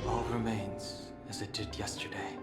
All remains as it did yesterday.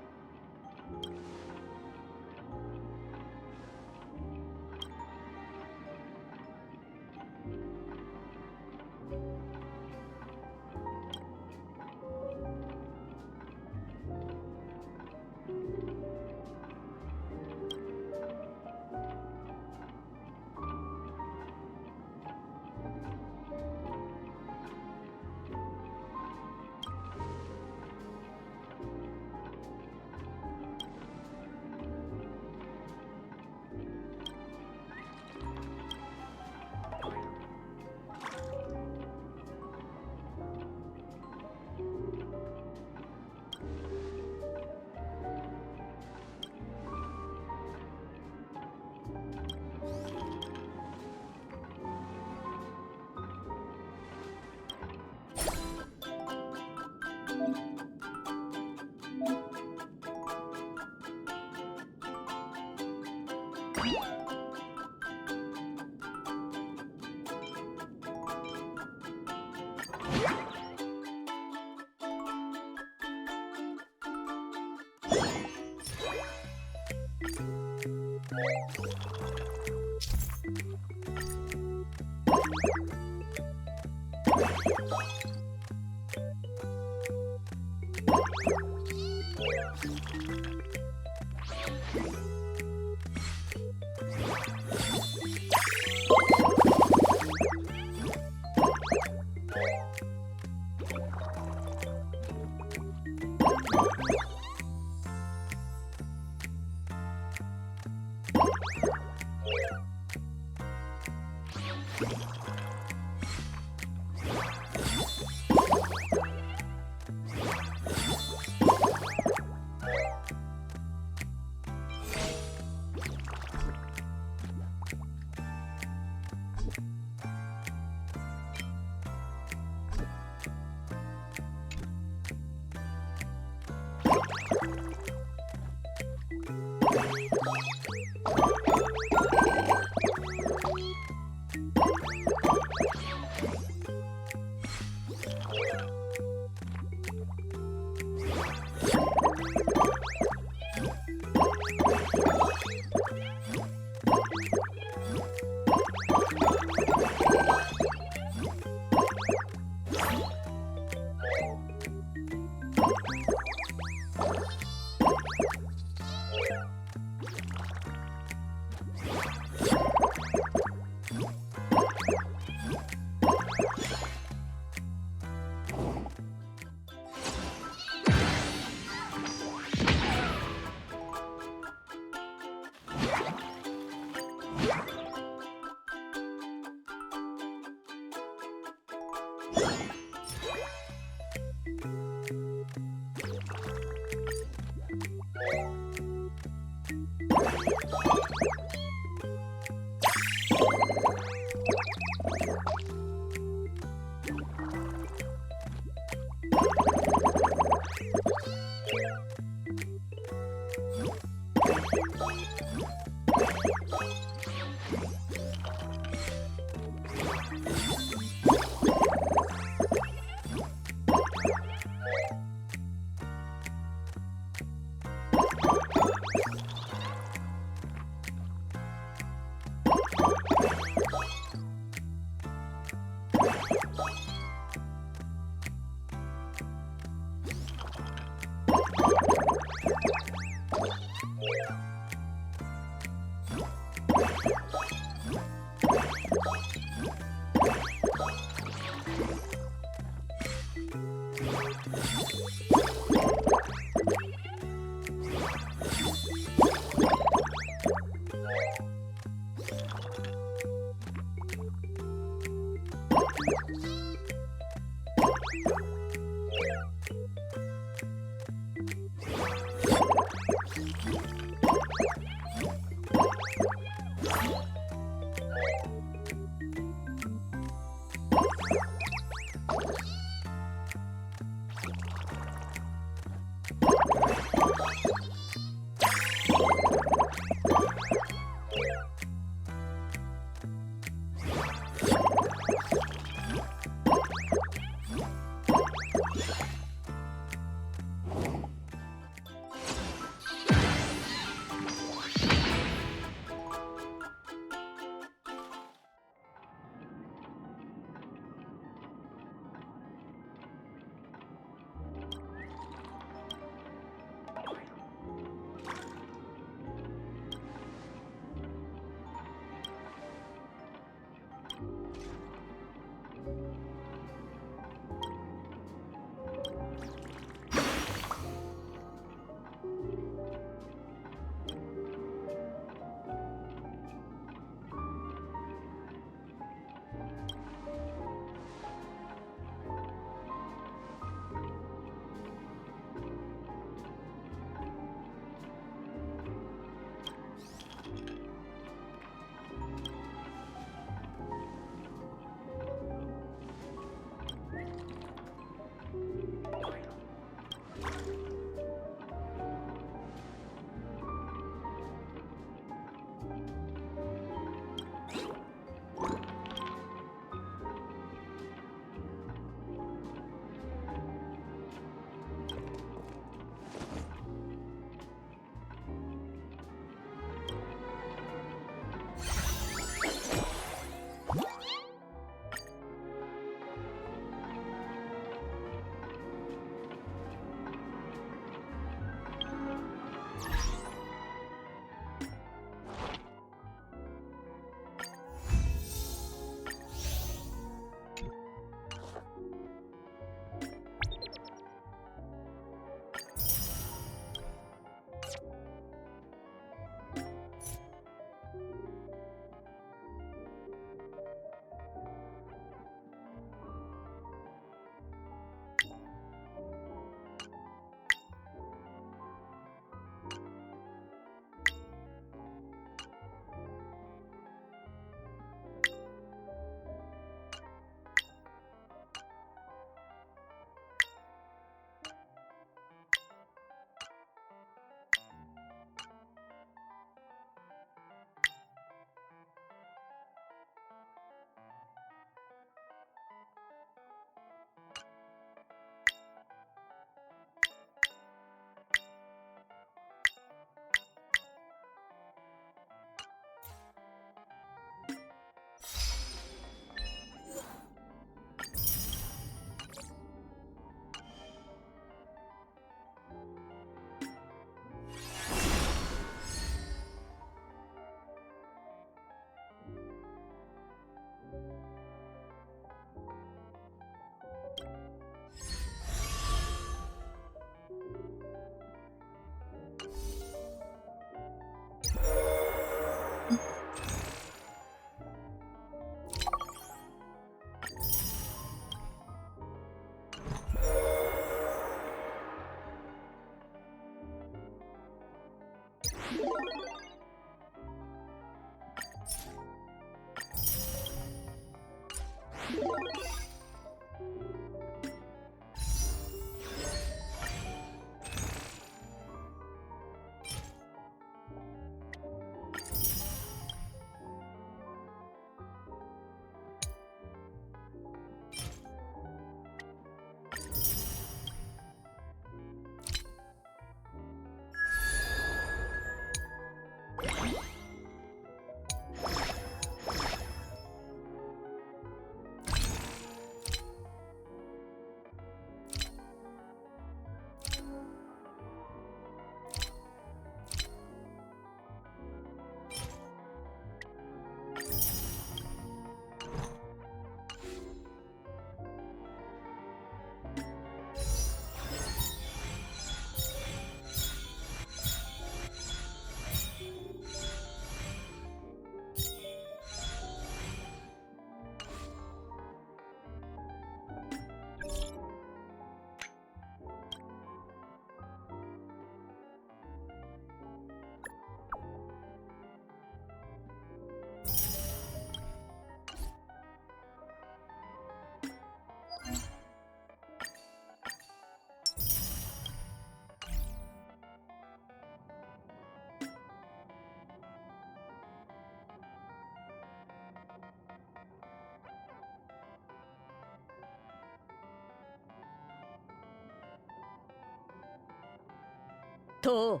とう、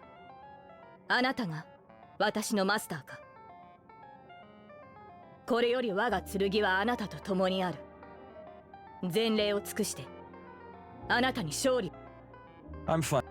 あなたが私のマスターか。これより我が剣はあなたと共にある。前例を尽くしてあなたに勝利。 I'm fine.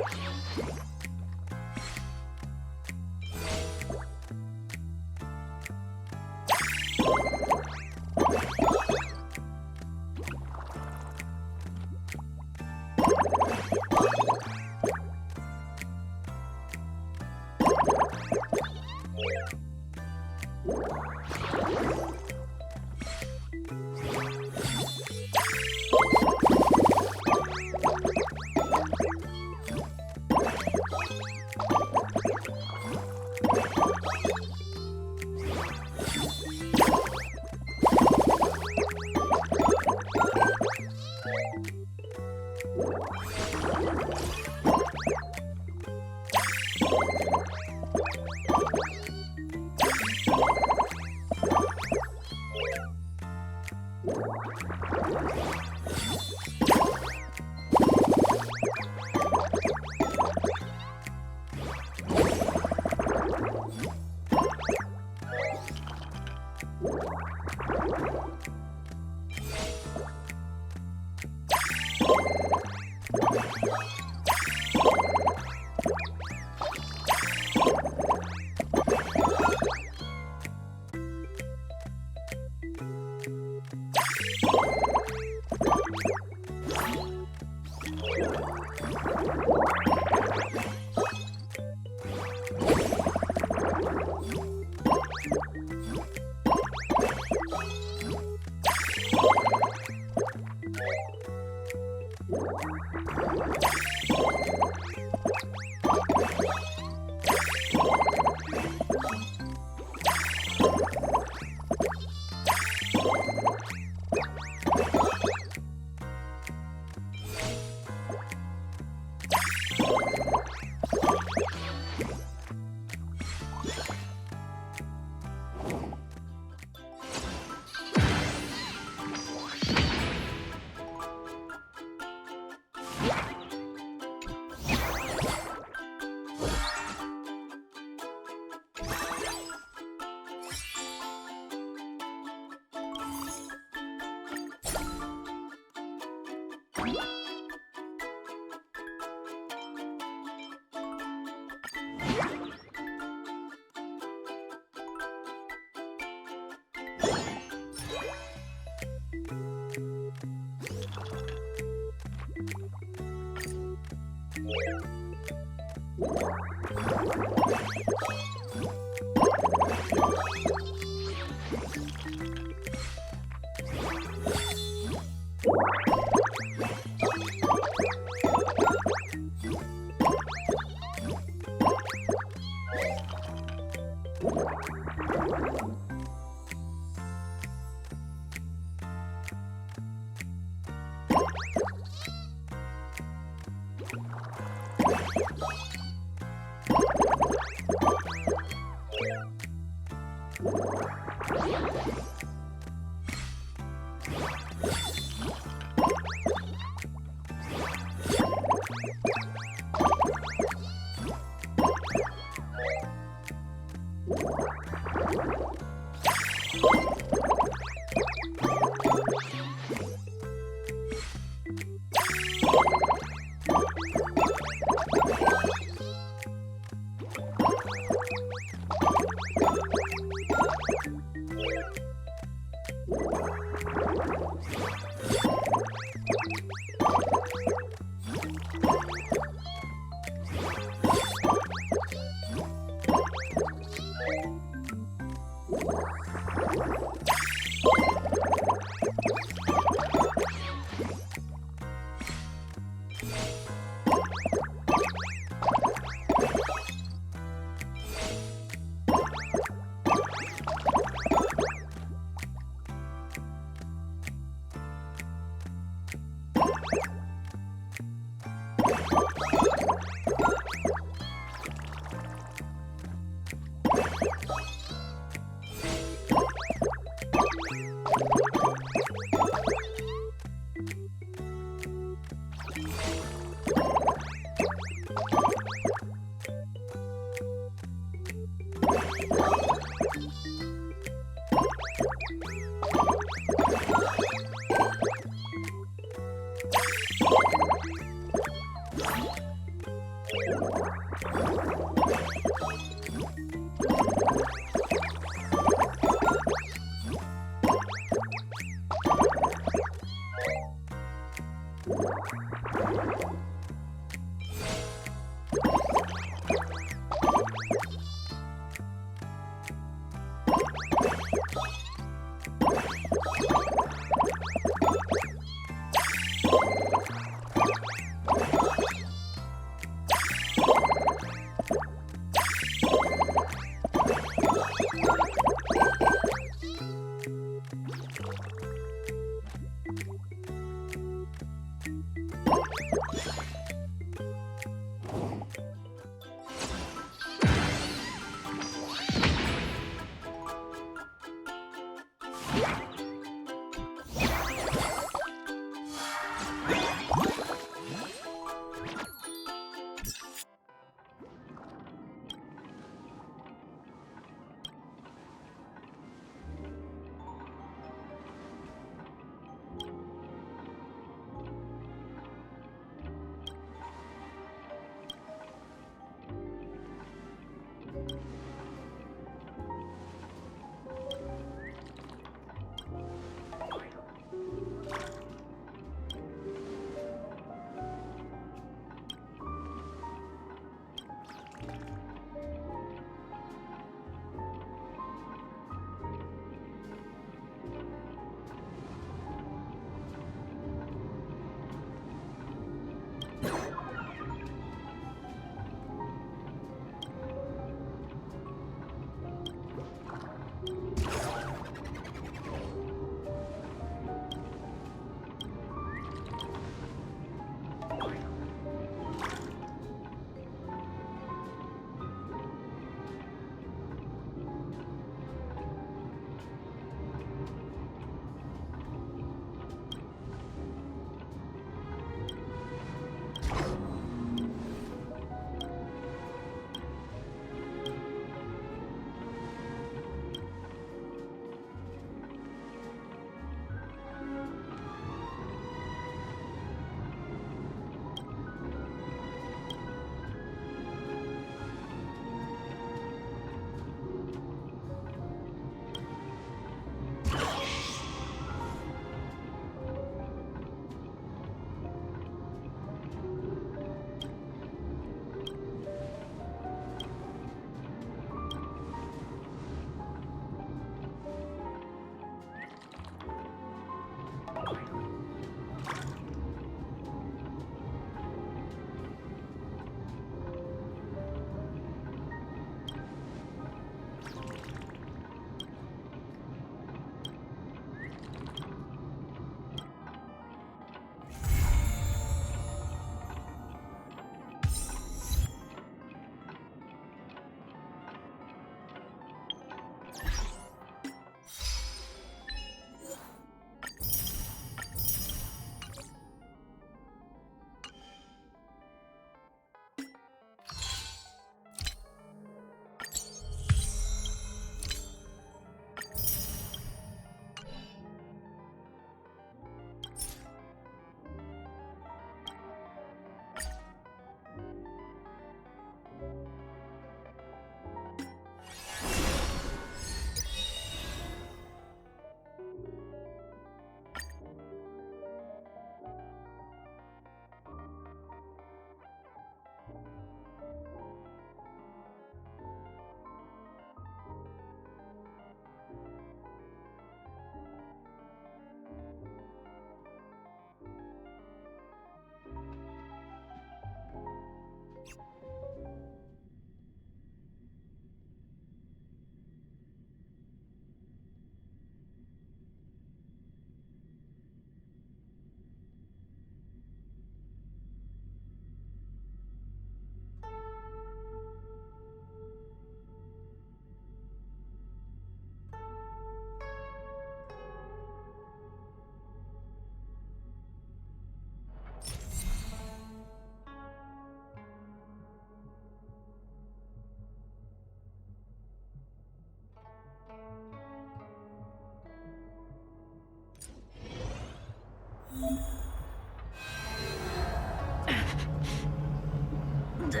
I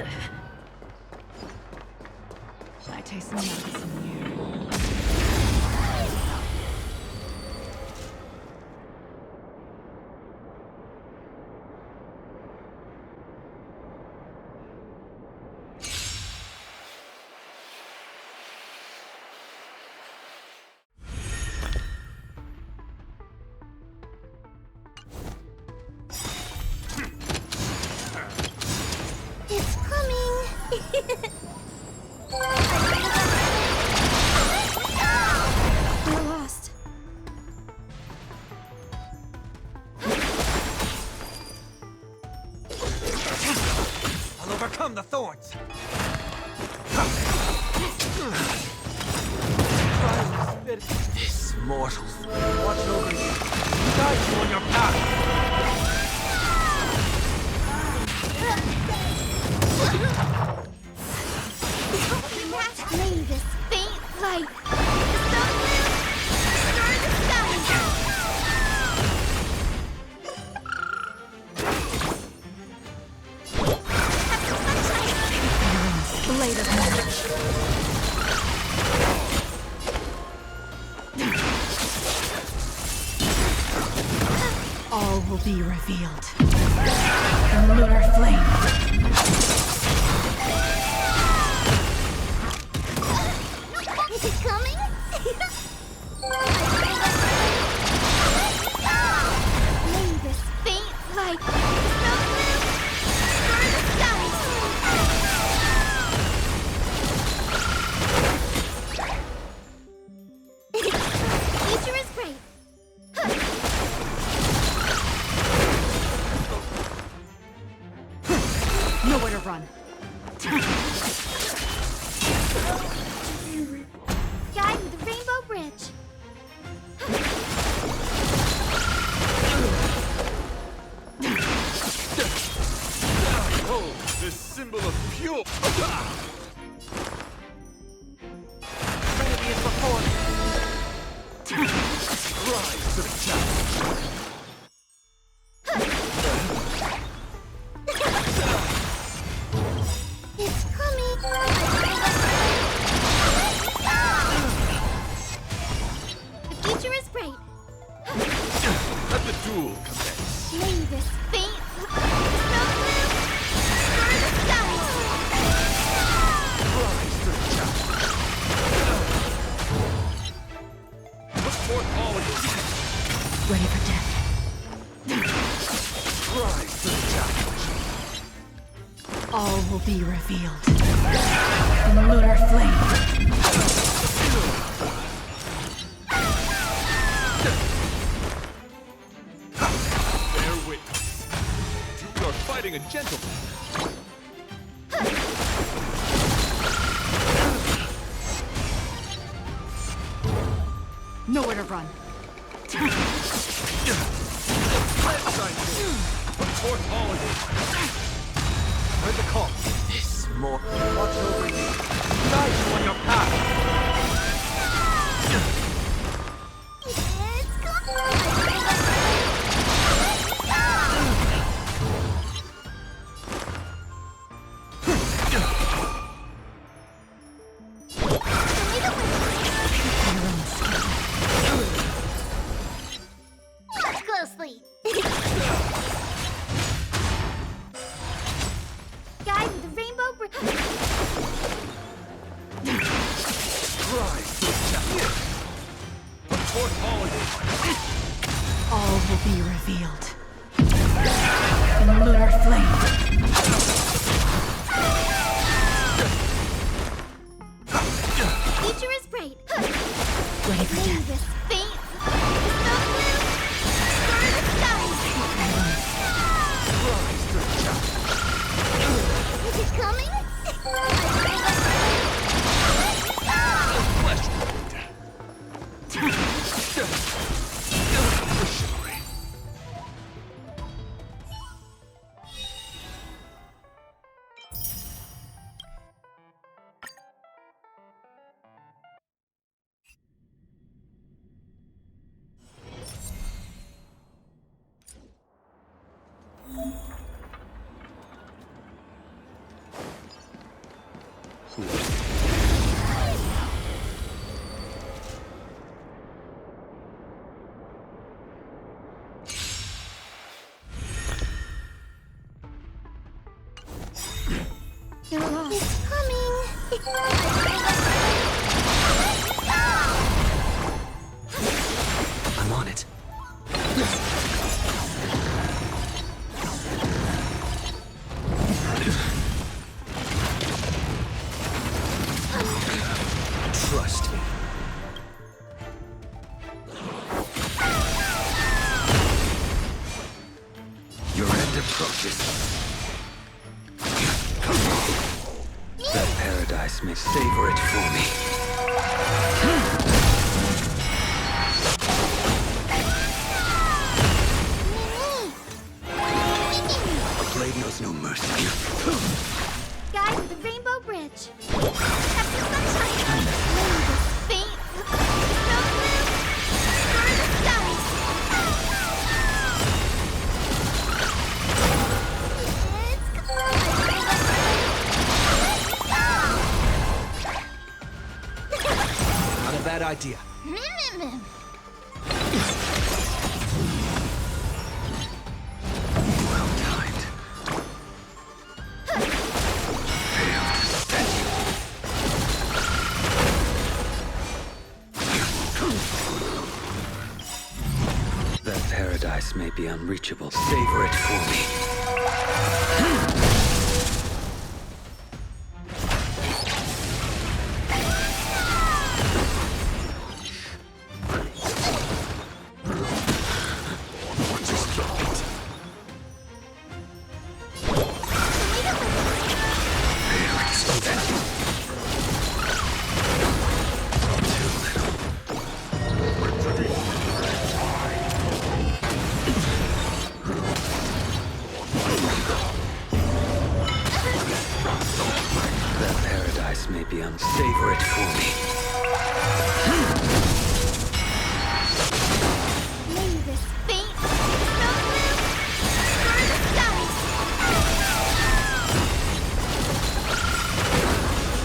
taste some medicine here. It's coming! We're lost. I'll overcome the thorns. This mortals watch over you, guide you on your path. May this faint light stir the Blade of March. All will be revealed. The lunar flame. Is it coming? May this faint light stir the future is great. Nowhere to run. Guide with the rainbow bridge. Oh, this symbol of pure. Trinity is before me. Rise to the challenge. It's coming. The future is bright. Let the duel commence. May this faint stir the skies. Rise to the challenge. Put forth all of your Ready for death. rise to the challenge. All will be revealed. The lunar flame. Bear witness. You are fighting a gentleman. Nowhere to run. Let's shine through. Put forth all of you. Heard the call. This more. Watch over you. Guide you on your path. It's coming. Watch closely. Guide with the rainbow bridge. Rise to the challenge. Put forth all of you. All will be revealed. The lunar flame. Future is bright. Ready for May death. this faint stir the skies. Rise to the challenge. Is it coming? Flesh wound. Chivalry. You're lost. It's coming. I'm on it. Trust me. Your end approaches. That paradise may savor it for me. A blade knows no mercy. Guide with the Rainbow Bridge. Have some sunshine. Wind is faint. Snow blue. Star the skies. Not a bad idea. Well timed. That paradise may be unreachable. Savor it for me. That paradise may be savor it for me. Wind is faint. Snow blue. Star the skies.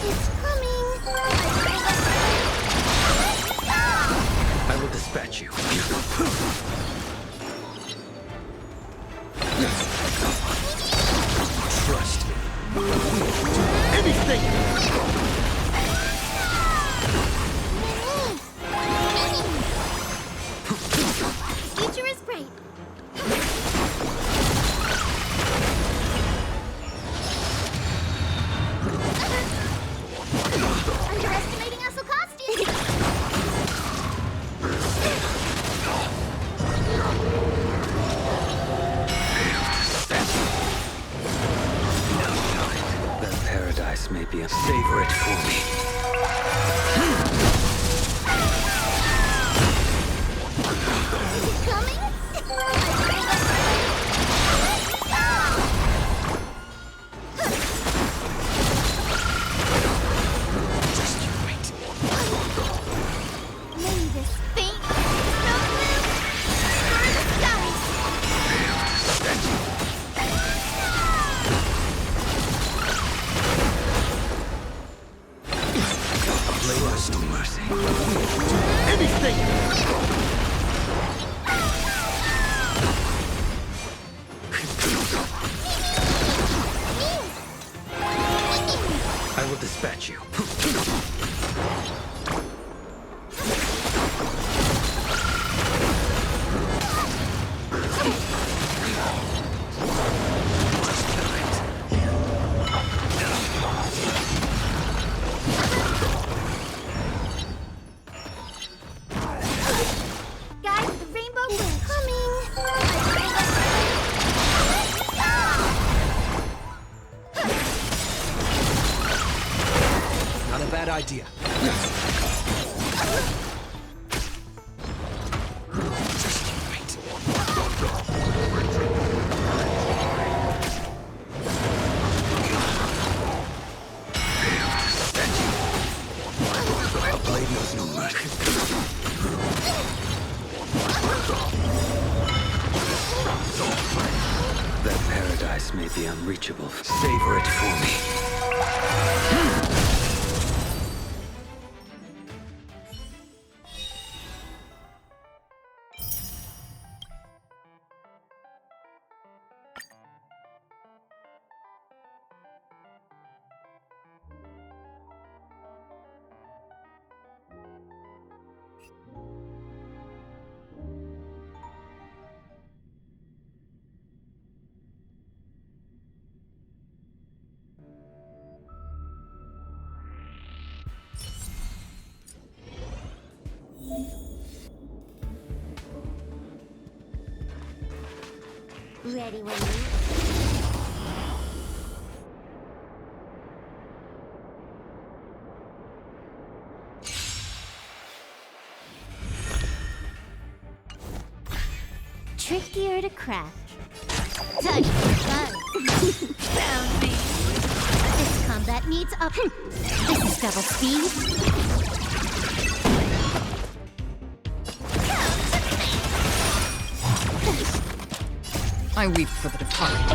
It's coming. I will dispatch you. Trust me. Anything! Future is bright. Underestimating us, costume. That paradise may be savor it for me. Coming? Just you wait. Wind is faint. Snow blue. Star the skies. Trust no mercy. Anything! I will dispatch you. Guide with the Rainbow Bridge. Coming. Not a bad idea. Just you wait. A blade knows no mercy. That paradise may be unreachable. Savor it for me. Ready when you... Trickier to craft. Time for fun. Found me. This combat needs up. This is double speed. I weep for the departed.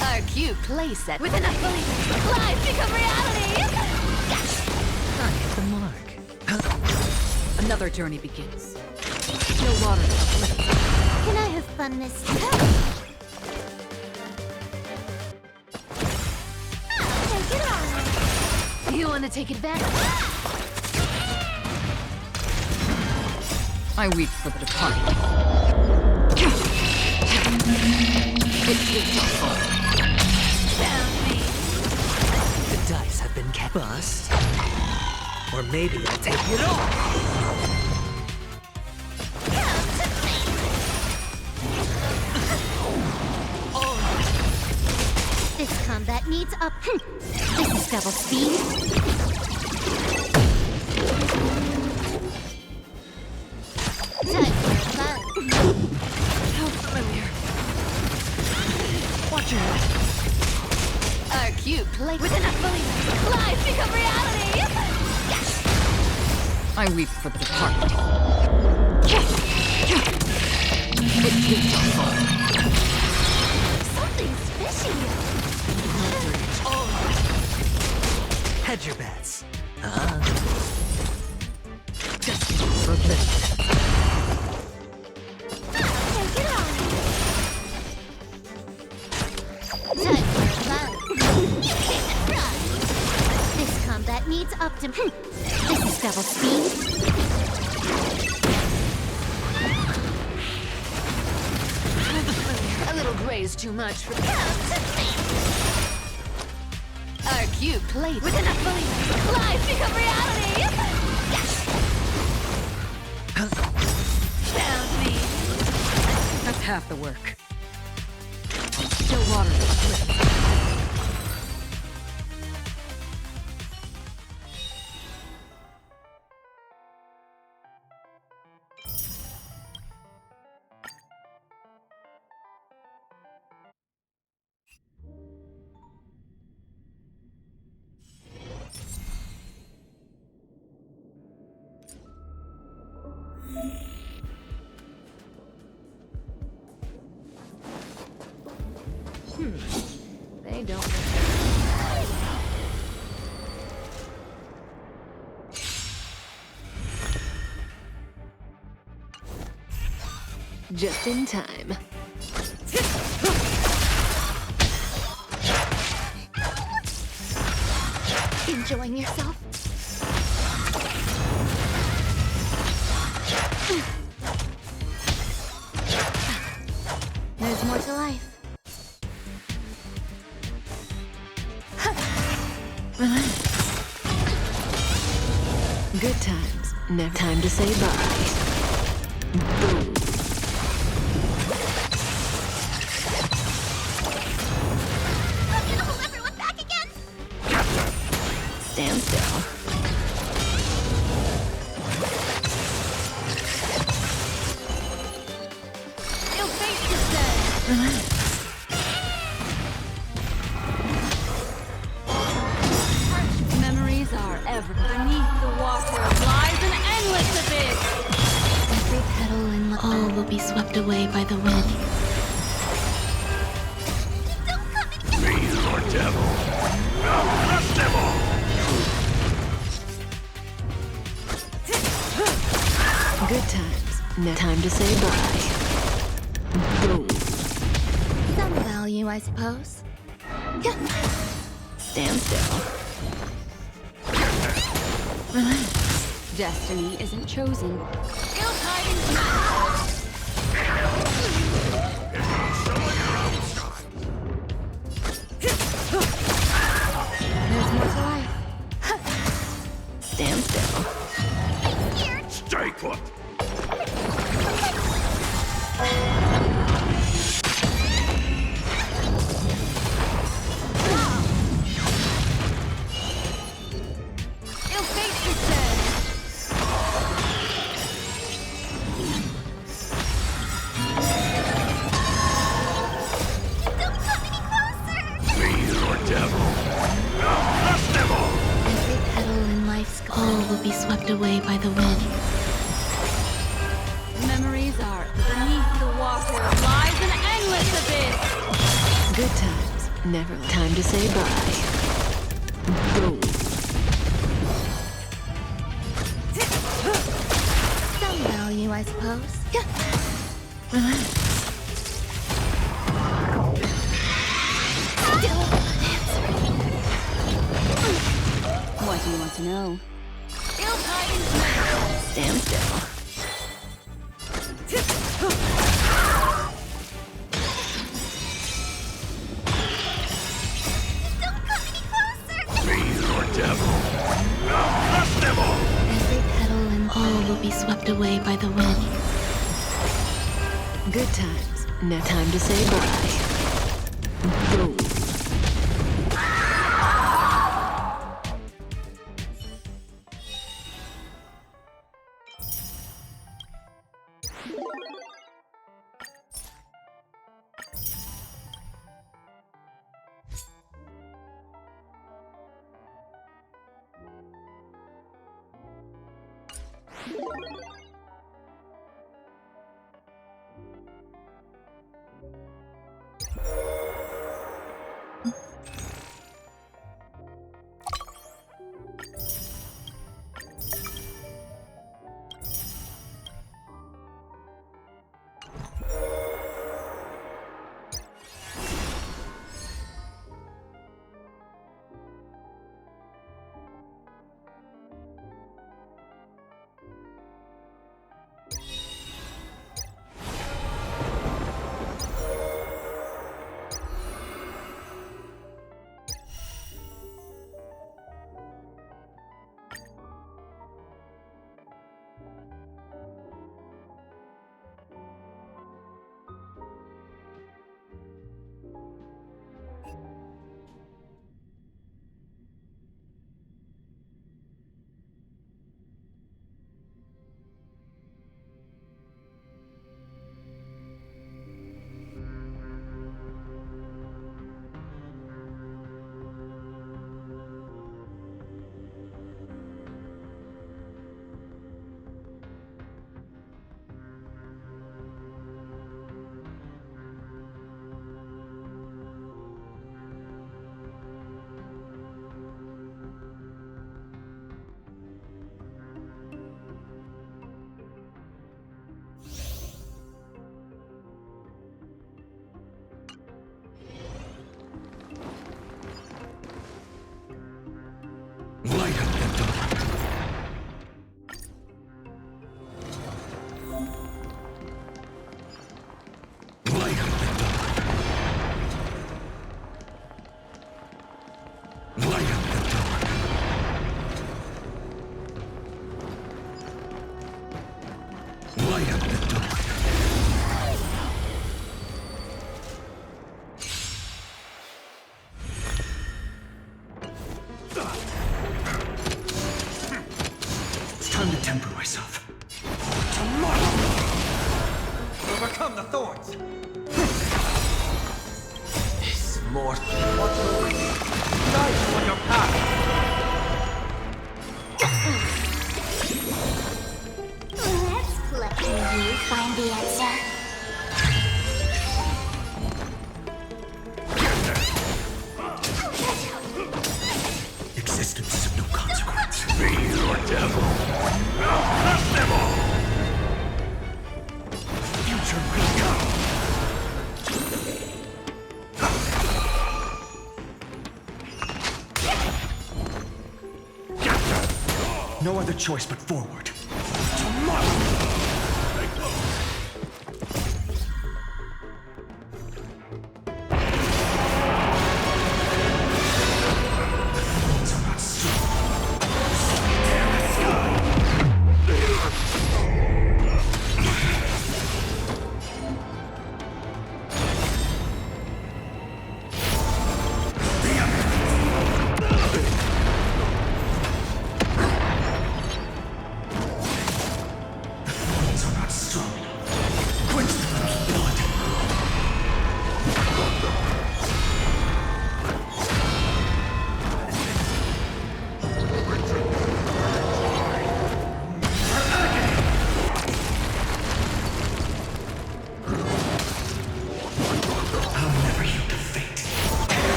Our cute playset with enough belief. Life become reality. I hit the mark. Another journey begins. No water. Can I have fun this time? Take it on. You want to take advantage? I weep for the departed. Found me. The dice have been kept. Bust. Or maybe I'll take it all. This combat needs up. This is double speed. Time for fun. How familiar. Watch your head. Our cute play with enough belief. Life become reality. I weep for the departed. Something's fishy. Hedge your bets. Just for a bit. Take it on. Time for fun. This combat needs optim. This is double speed. A little gray is too much for me. Our cute plate with enough belief. Life become reality. Found me. That's half the work. Still water to slip. They don't. Just in time. Enjoying yourself? There's more to life. Good times. Never time to say bye. Boom. I'm gonna hold everyone back again. Stand still. You'll face this day. Relax. Memories are ever. Beneath the water lies an endless abyss. Every petal and all will be swept away by the wind. Don't come and get me! Your devil. Crush them all. Good times. No time to say bye. Boom. Some value, I suppose. Stand still. Relax. Destiny isn't chosen. Ill tidings matter. Show your own side. life's all will be swept away by the wind. Memories are beneath the water lies an endless abyss. Good times, never time to say bye. Go. Some value, I suppose. What do you want to know? Ill tidings never stand still. Don't come any closer! Fiend or devil. I'll crush them all! Every petal and all will be swept away by the wind. Good times, no time to say bye. Go. Light up the dark. Light up the dark. Light up the dark. Light up the dark. It's time to temper myself. Tomorrow! Overcome the thorns! This mortal. Watch over you. Guide you on your path. Let's play. Can you find the answer? Existence is of no consequence. Fiend or devil. I'll crush them all! Future will come. No other choice but forward. Tomorrow!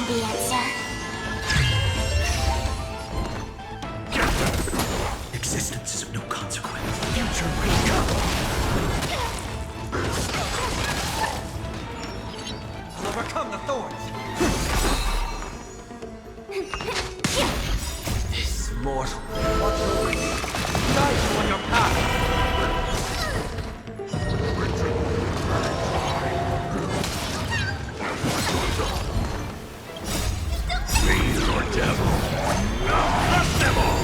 find the answer. Existence is of no consequence. Future may come. I'll overcome the thorns. This mortal. Watch over you. Guide you on your path. Fiend or devil. Now bless them all!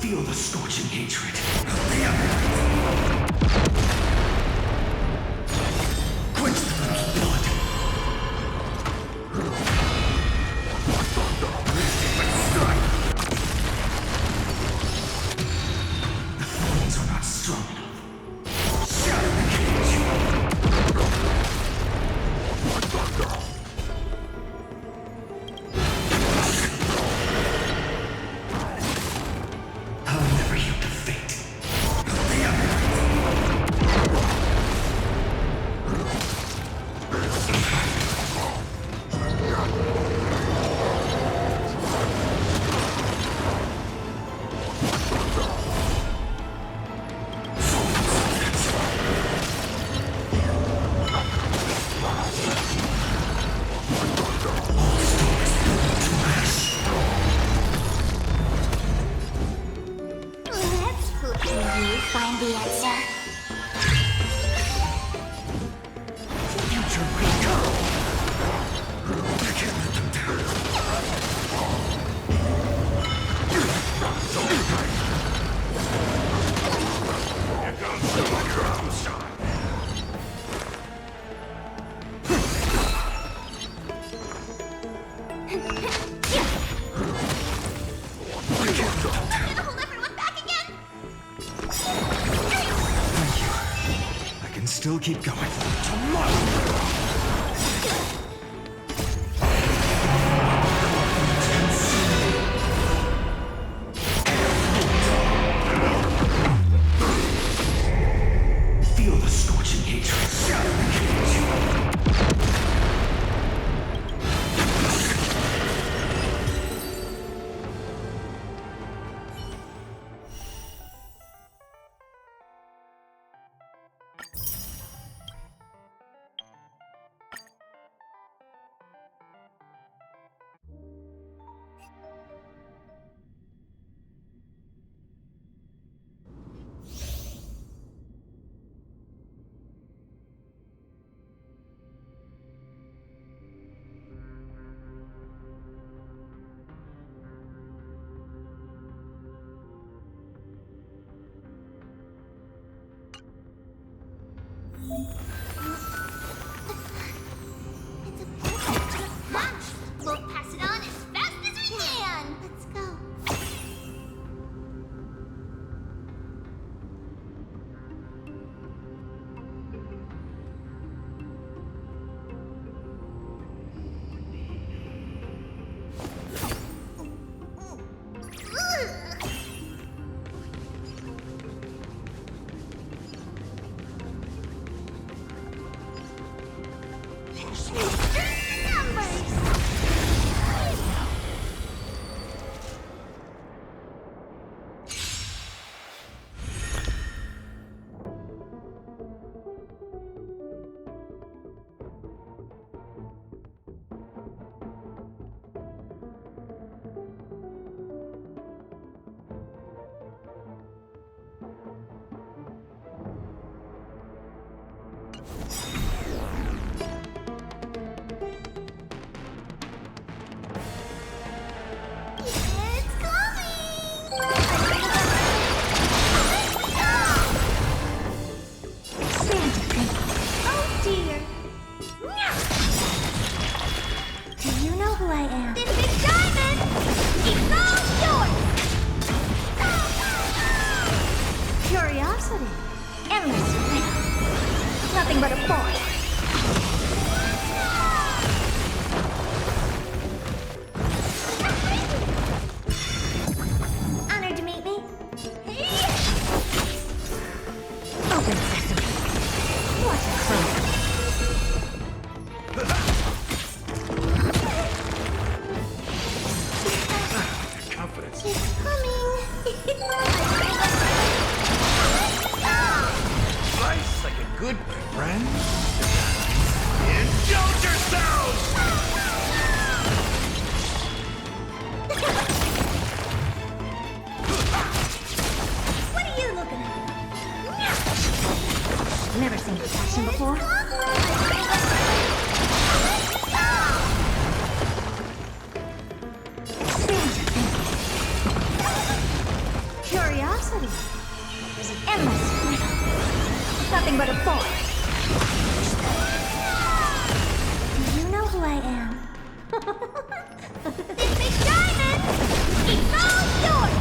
Feel the scorching hatred. Quench the first blood. The thorns are not strong enough. Shatter the cage. I'll never yield to fate. Let's hope you find the answer. Future may come. I can't let them down. Here comes the Rammstein. I can't let them down. Gonna hold everyone back again? Thank you. I can still keep going. Tomorrow! Feel the scorching hatred. Shatter the cage. It's a perfect match. We'll pass it on as fast as we can. Let's go. It's coming! Oh dear. Do you know who I am? This big diamond! It's all yours! Curiosity. Endless thrill. Nothing but a boy. confidence. It's coming. Slice like a good friend. Indulge yourselves! What are you looking at? Never seen this action before. Curiosity is an endless riddle. Nothing but a force. Do you know who I am? This big diamond! It's all yours!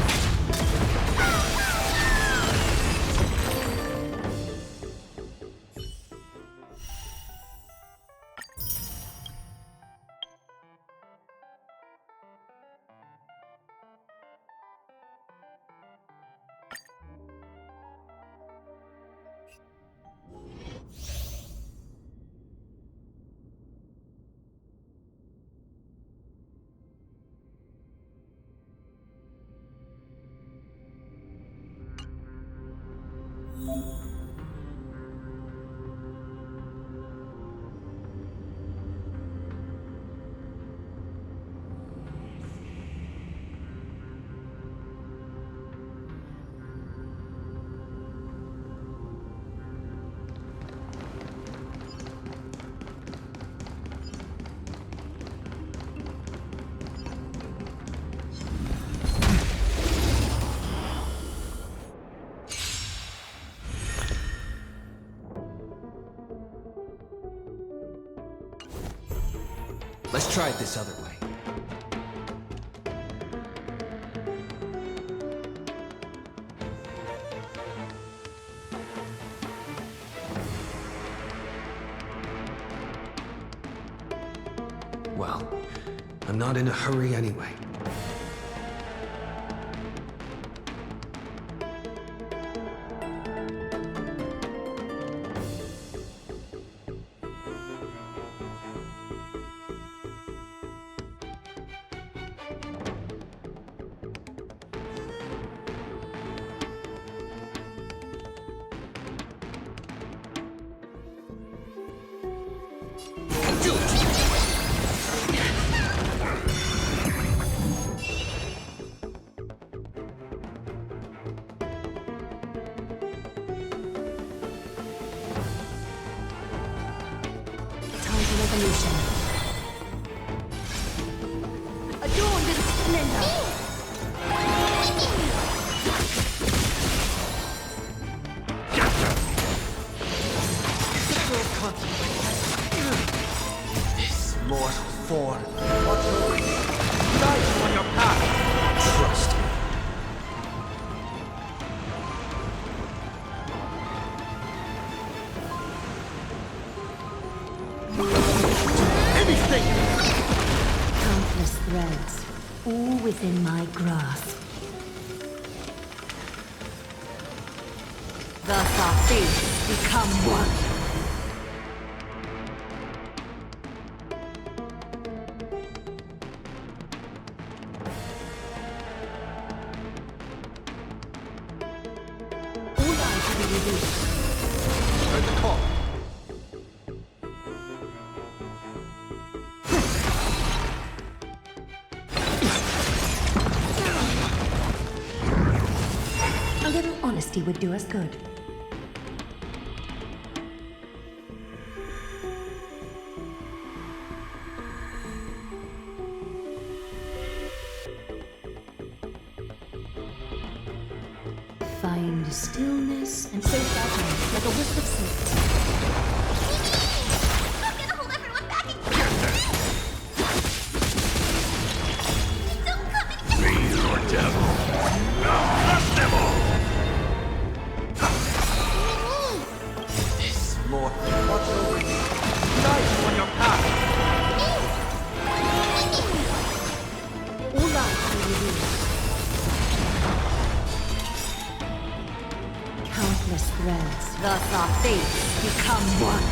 Let's try it this other way. Well, I'm not in a hurry anyway. Revolution. Adorned in splendor. This mortal form. Watch over you. Guide you on your path. Trust me. Anything! Countless threads, all within my grasp. Thus our fates become one. All are to be revealed. Heard the call. A little honesty would do us good. Find stillness and so fragile, like a wisp of silk. I'm gonna hold everyone back and don't come and Be your devil. Now crush them all! This mortal. Watch over you. Guide you on your path. All are to be revealed. Countless threads. Thus our fates become one.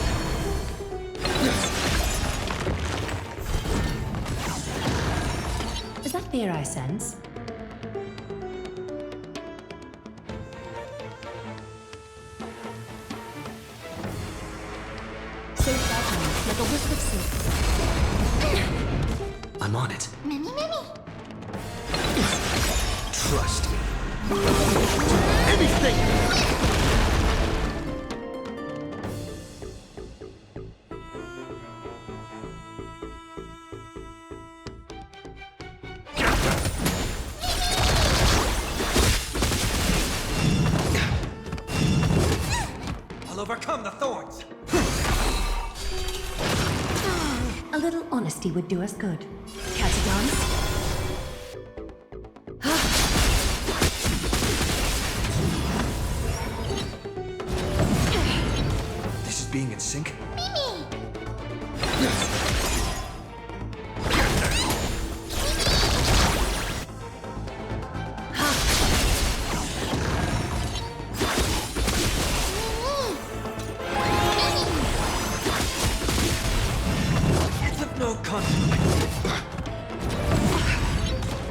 Is that fear I sense? on it. Mimi, Mimi. Trust me. Anything! I'll overcome the thorns. A little honesty would do us good. Catatons? This is being in sync. Mimi. It's of no consequence.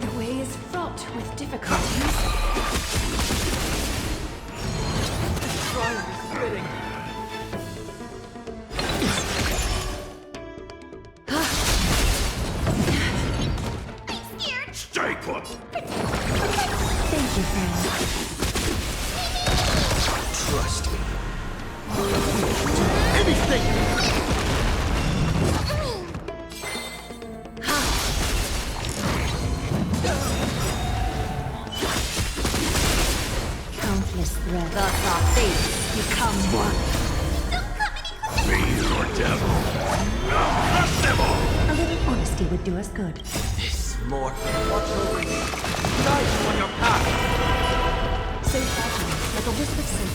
The way is fraught with difficulties. This trial is fitting. Scared. Stay put! Thank you, friend. Trust me. Anything! Countless threads. Thus our fates become one. Fiend or devil? Crush them all! A little honesty would do us good. This more. Watch over you. Guide you on your path. So fragile, like a wisp of silk.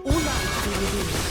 All life be revealed.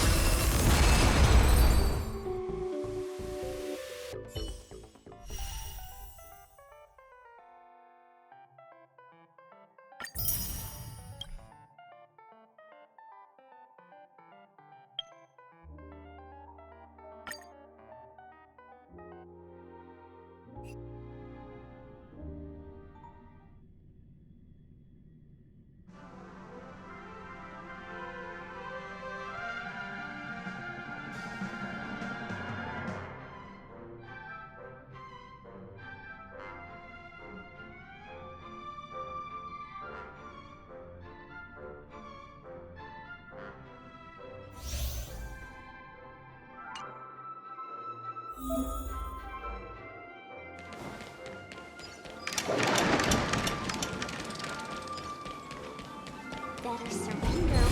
Better surrender.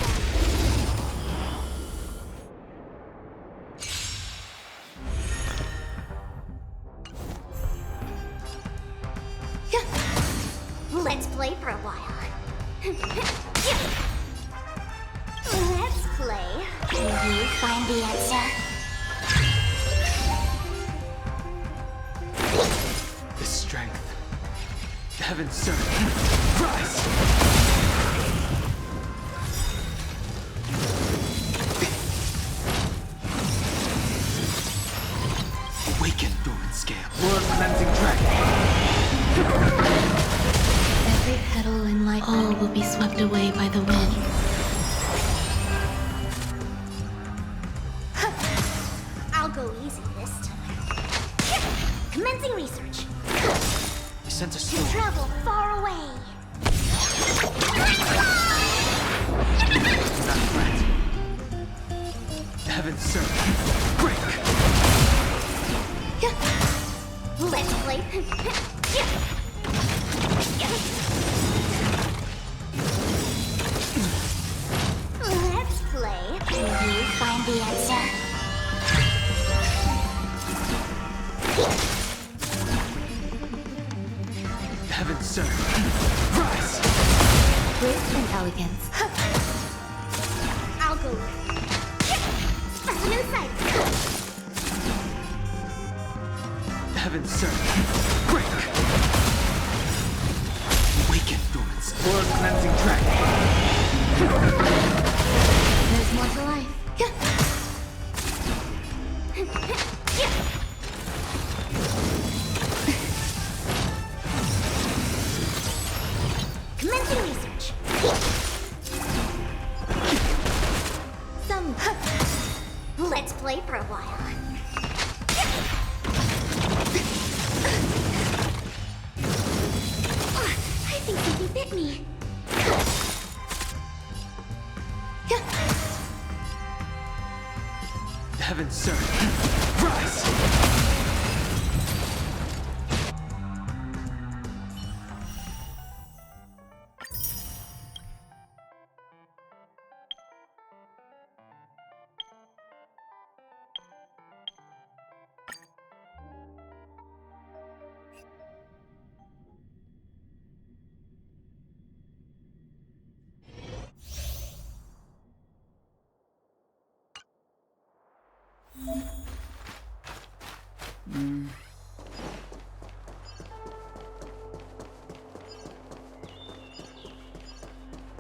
Let's play for a while. Let's play. Can you find the answer? The strength. The heavens serve. Rise! Awaken, dormant scale. Blood cleansing dragon. Every petal in life, all will be swept away by the wind. I'll go easy this time. Commencing research. I sense a To storm. travel far away. Not flat. The heavens serve. Break! Let's play. Let's play. Can you find the answer? The heavens serve. Rise! Grace and elegance. I'll go. Specimen sight. The heavens serve. Break! Awaken, dormant scale. Blood cleansing dragon. There's more to life. Commencing research. Let's play for a while. been served. Rise!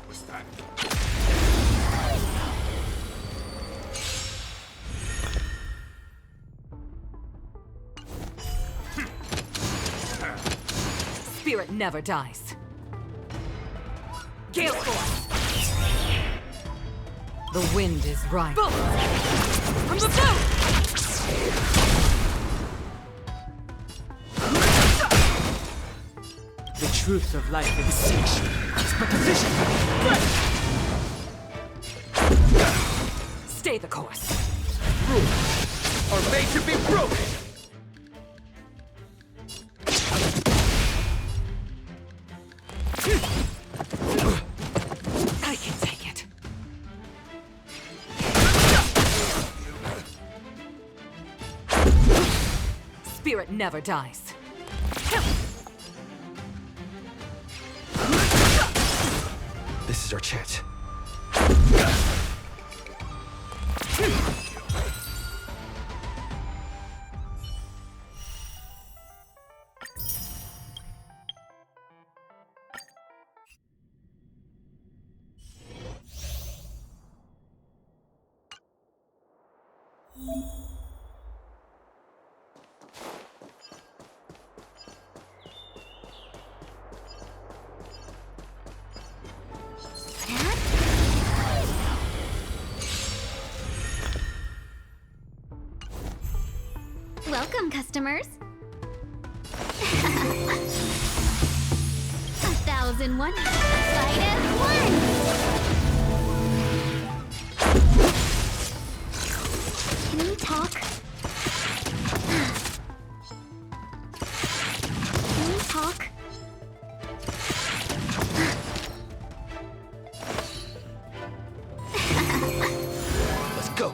What's that? Spirit never dies. Gale Force! The wind is right. From the boat! The truth of life in siege is but a vision. Stay the course. Rules are made to be broken. I can take it. Spirit never dies. This is our chance. Welcome, customers. 1,001 fight as one. Can we talk? Can we talk? Let's go.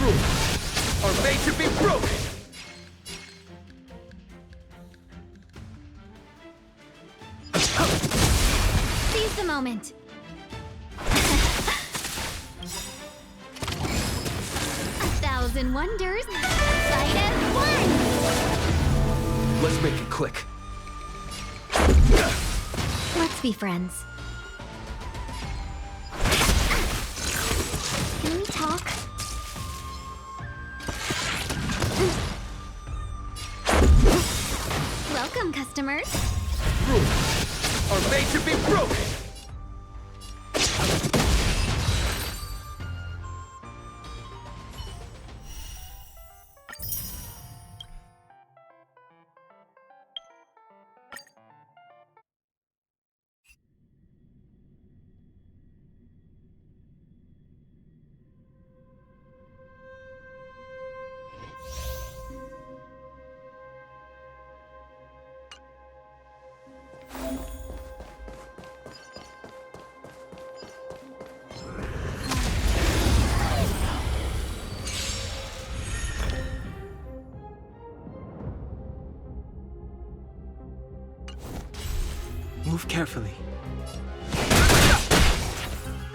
Rules are made to be broken. Seize the moment. 1,000 wonders fight as one. Let's make it quick. Let's be friends. Can we talk? Welcome, customers. Rules are made to be broken. Move carefully.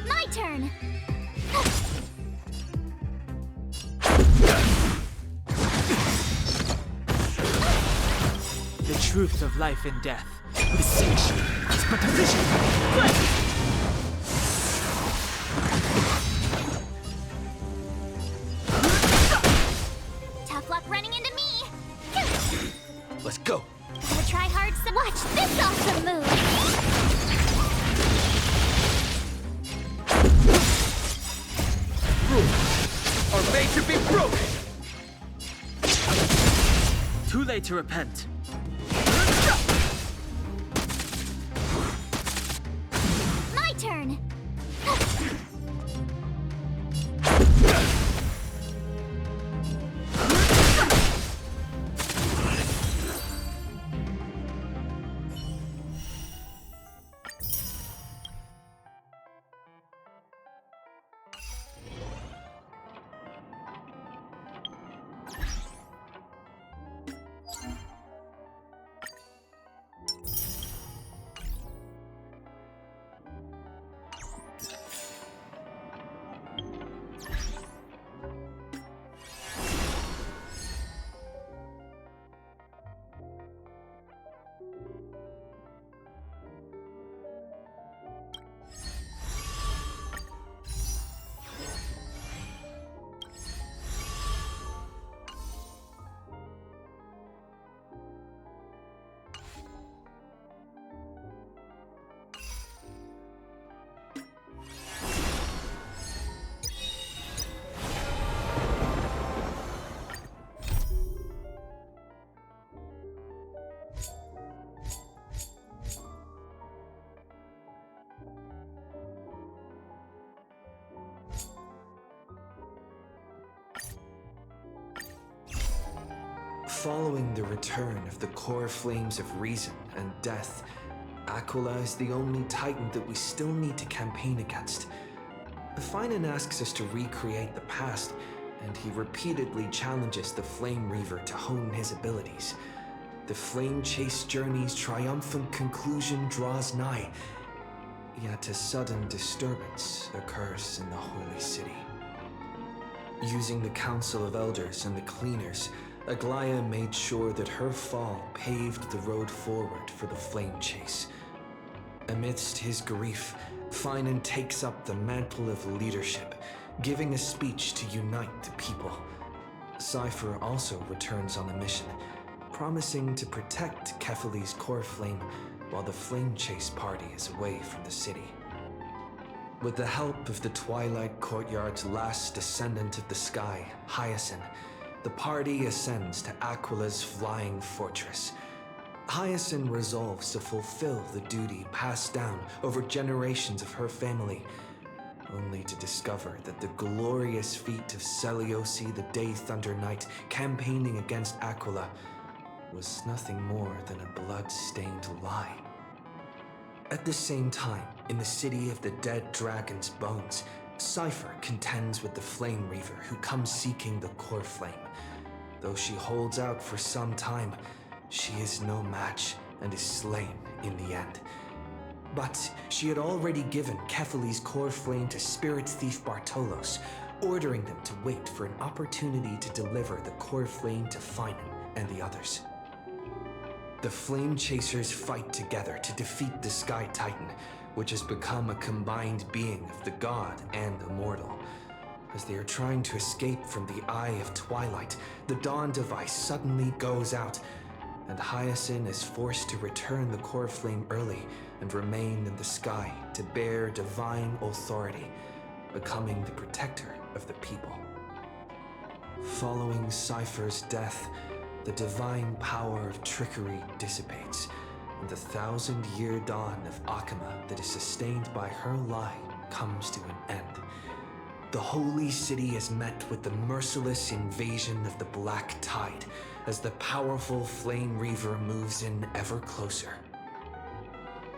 My turn. The truth of life and death. The siege is but a vision. Tough luck running into me. Let's go. Gotta try hard some. Watch this awesome move. Rules are made to be broken. Too late to repent. My turn. Following the return of the core flames of reason and death, Aquila is the only titan that we still need to campaign against. Finan asks us to recreate the past, and he repeatedly challenges the Flame Reaver to hone his abilities. The Flame Chase journey's triumphant conclusion draws nigh, yet a sudden disturbance occurs in the Holy City. Using the Council of Elders and the Cleaners, Aglaia made sure that her fall paved the road forward for the Flame Chase. Amidst his grief, Finan takes up the mantle of leadership, giving a speech to unite the people. Cypher also returns on a mission, promising to protect Kefali's core flame while the Flame Chase party is away from the city. With the help of the Twilight Courtyard's last descendant of the sky, Hyacinth, the party ascends to Aquila's flying fortress. Hyacinth resolves to fulfill the duty passed down over generations of her family, only to discover that the glorious feat of Seliosi the Day Thunder Knight campaigning against Aquila was nothing more than a blood-stained lie. At the same time, in the city of the dead dragon's bones, Cypher contends with the Flame Reaver who comes seeking the core flame. Though she holds out for some time, she is no match and is slain in the end. But she had already given Kefali's core flame to spirit thief Bartolos, ordering them to wait for an opportunity to deliver the core flame to Finan and the others. The Flame Chasers fight together to defeat the Sky Titan, which has become a combined being of the god and the mortal. As they are trying to escape from the Eye of Twilight, the Dawn device suddenly goes out, and Hyacinth is forced to return the core flame early and remain in the sky to bear divine authority, becoming the protector of the people. Following Cypher's death, the divine power of trickery dissipates, and the 1,000-year dawn of Akama that is sustained by her lie comes to an end. The Holy City is met with the merciless invasion of the Black Tide as the powerful Flame Reaver moves in ever closer.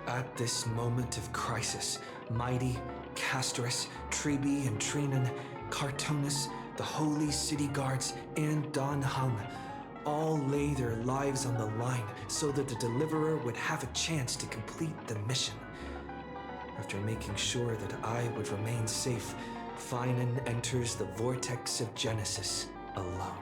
At this moment of crisis, Mighty, Casterus, Tribi and Trinan, Cartonus, the Holy City Guards, and Don Hung all lay their lives on the line so that the Deliverer would have a chance to complete the mission. After making sure that I would remain safe, Finan enters the vortex of Genesis alone.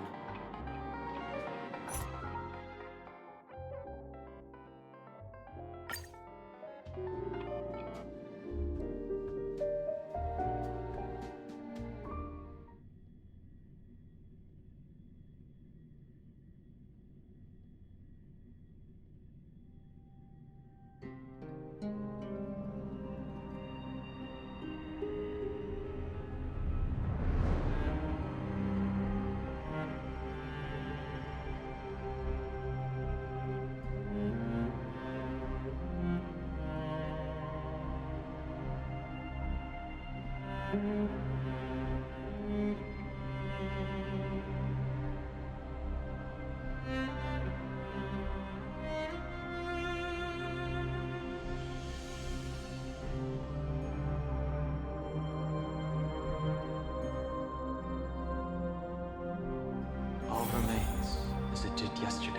All remains as it did yesterday.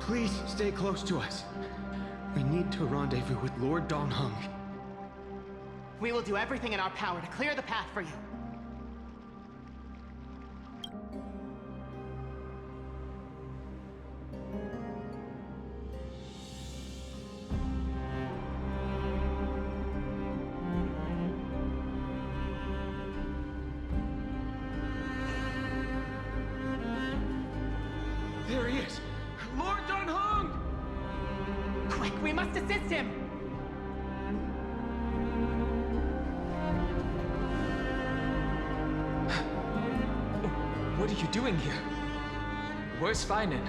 Please stay close to us. We need to rendezvous with Lord Don Hung. We will do everything in our power to clear the path for you. There he is! Lord Don Hung! Quick, we must assist him! What are you doing here? Where's Finan?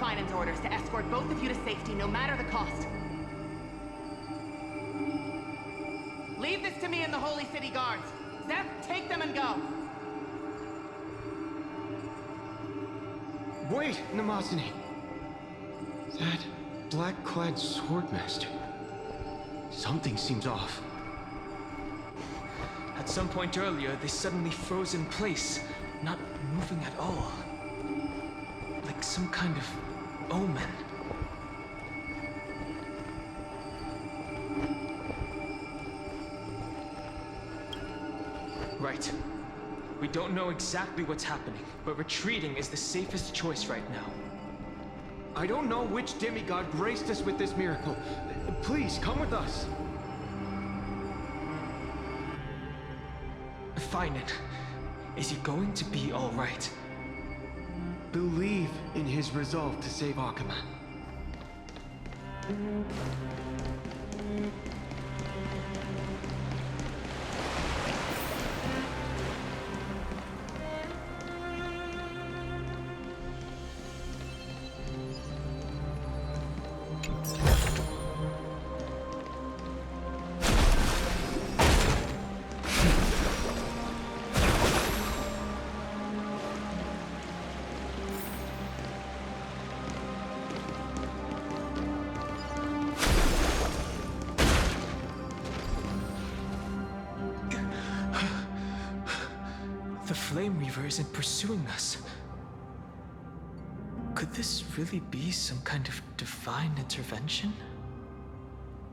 Finan's orders to escort both of you to safety, no matter the cost. Leave this to me and the Holy City Guards. Zeph, take them and go. Wait, Namazane. That black-clad swordmaster. Something seems off. At some point earlier, they suddenly froze in place, not moving at all. Like some kind of omen. Right. We don't know exactly what's happening, but retreating is the safest choice right now. I don't know which demigod graced us with this miracle. Please, come with us. Finan, is he going to be all right? Believe in his resolve to save Akuma. The Flame Reaver isn't pursuing us. Could this really be some kind of divine intervention?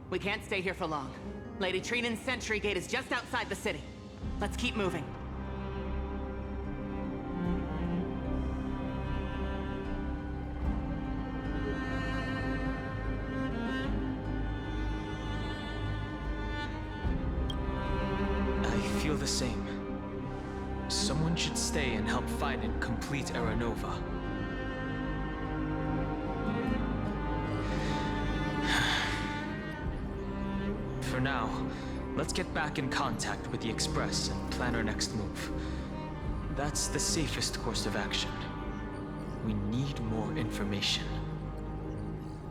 We can't stay here for long. Lady Trinan's sentry gate is just outside the city. Let's keep moving. I feel the same. Someone should stay and help Finan complete Aranova. For now, let's get back in contact with the Express and plan our next move. That's the safest course of action. We need more information.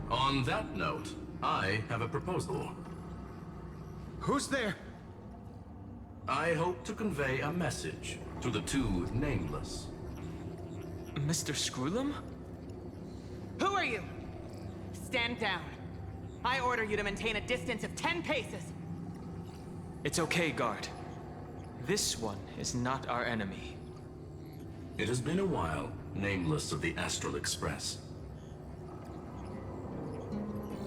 On that note, I have a proposal. Who's there? I hope to convey a message to the two nameless. Mr. Screwlum? Who are you? Stand down. I order you to maintain a distance of 10 paces. It's okay, guard. This one is not our enemy. It has been a while, nameless of the Astral Express.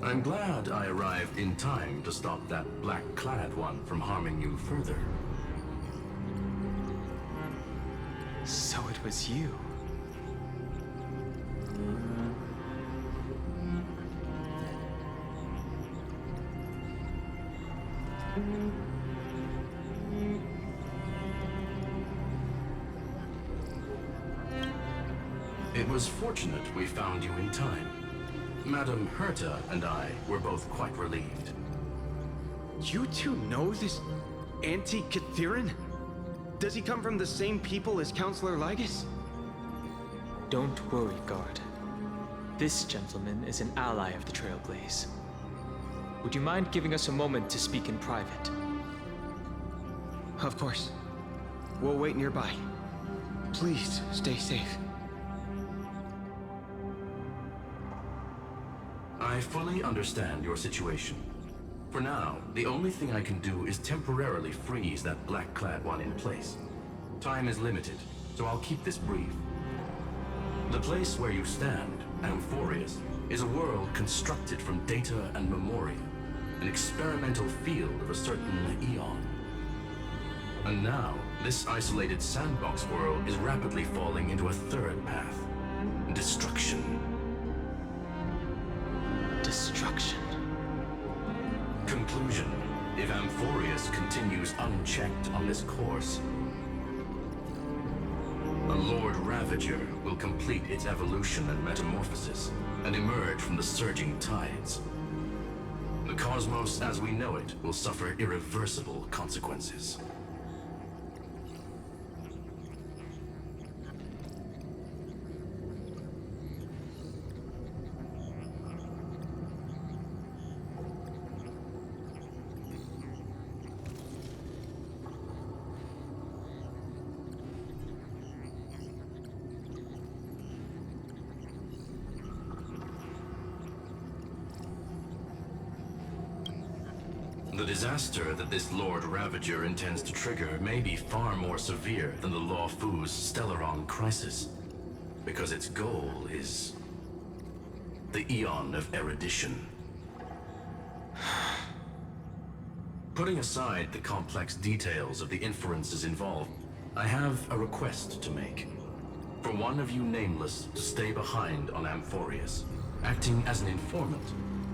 I'm glad I arrived in time to stop that black-clad one from harming you further. So it was you. It was fortunate we found you in time. Madam Herta and I were both quite relieved. You two know this anti-Cathiran? Does he come from the same people as Counselor Lygus? Don't worry, guard. This gentleman is an ally of the Trailblaze. Would you mind giving us a moment to speak in private? Of course. We'll wait nearby. Please, stay safe. I fully understand your situation. For now, the only thing I can do is temporarily freeze that black-clad one in place. Time is limited, so I'll keep this brief. The place where you stand, Amphorius, is a world constructed from data and memoria, an experimental field of a certain eon. And now, this isolated sandbox world is rapidly falling into a third path. Destruction. Destruction. Conclusion. If Amphorius continues unchecked on this course, a Lord Ravager will complete its evolution and metamorphosis, and emerge from the surging tides. The cosmos as we know it will suffer irreversible consequences. disaster that this Lord Ravager intends to trigger may be far more severe than the Law Fu's Stellaron crisis, because its goal is the Eon of Erudition. Putting aside the complex details of the inferences involved, I have a request to make. For one of you nameless to stay behind on Amphorius, acting as an informant,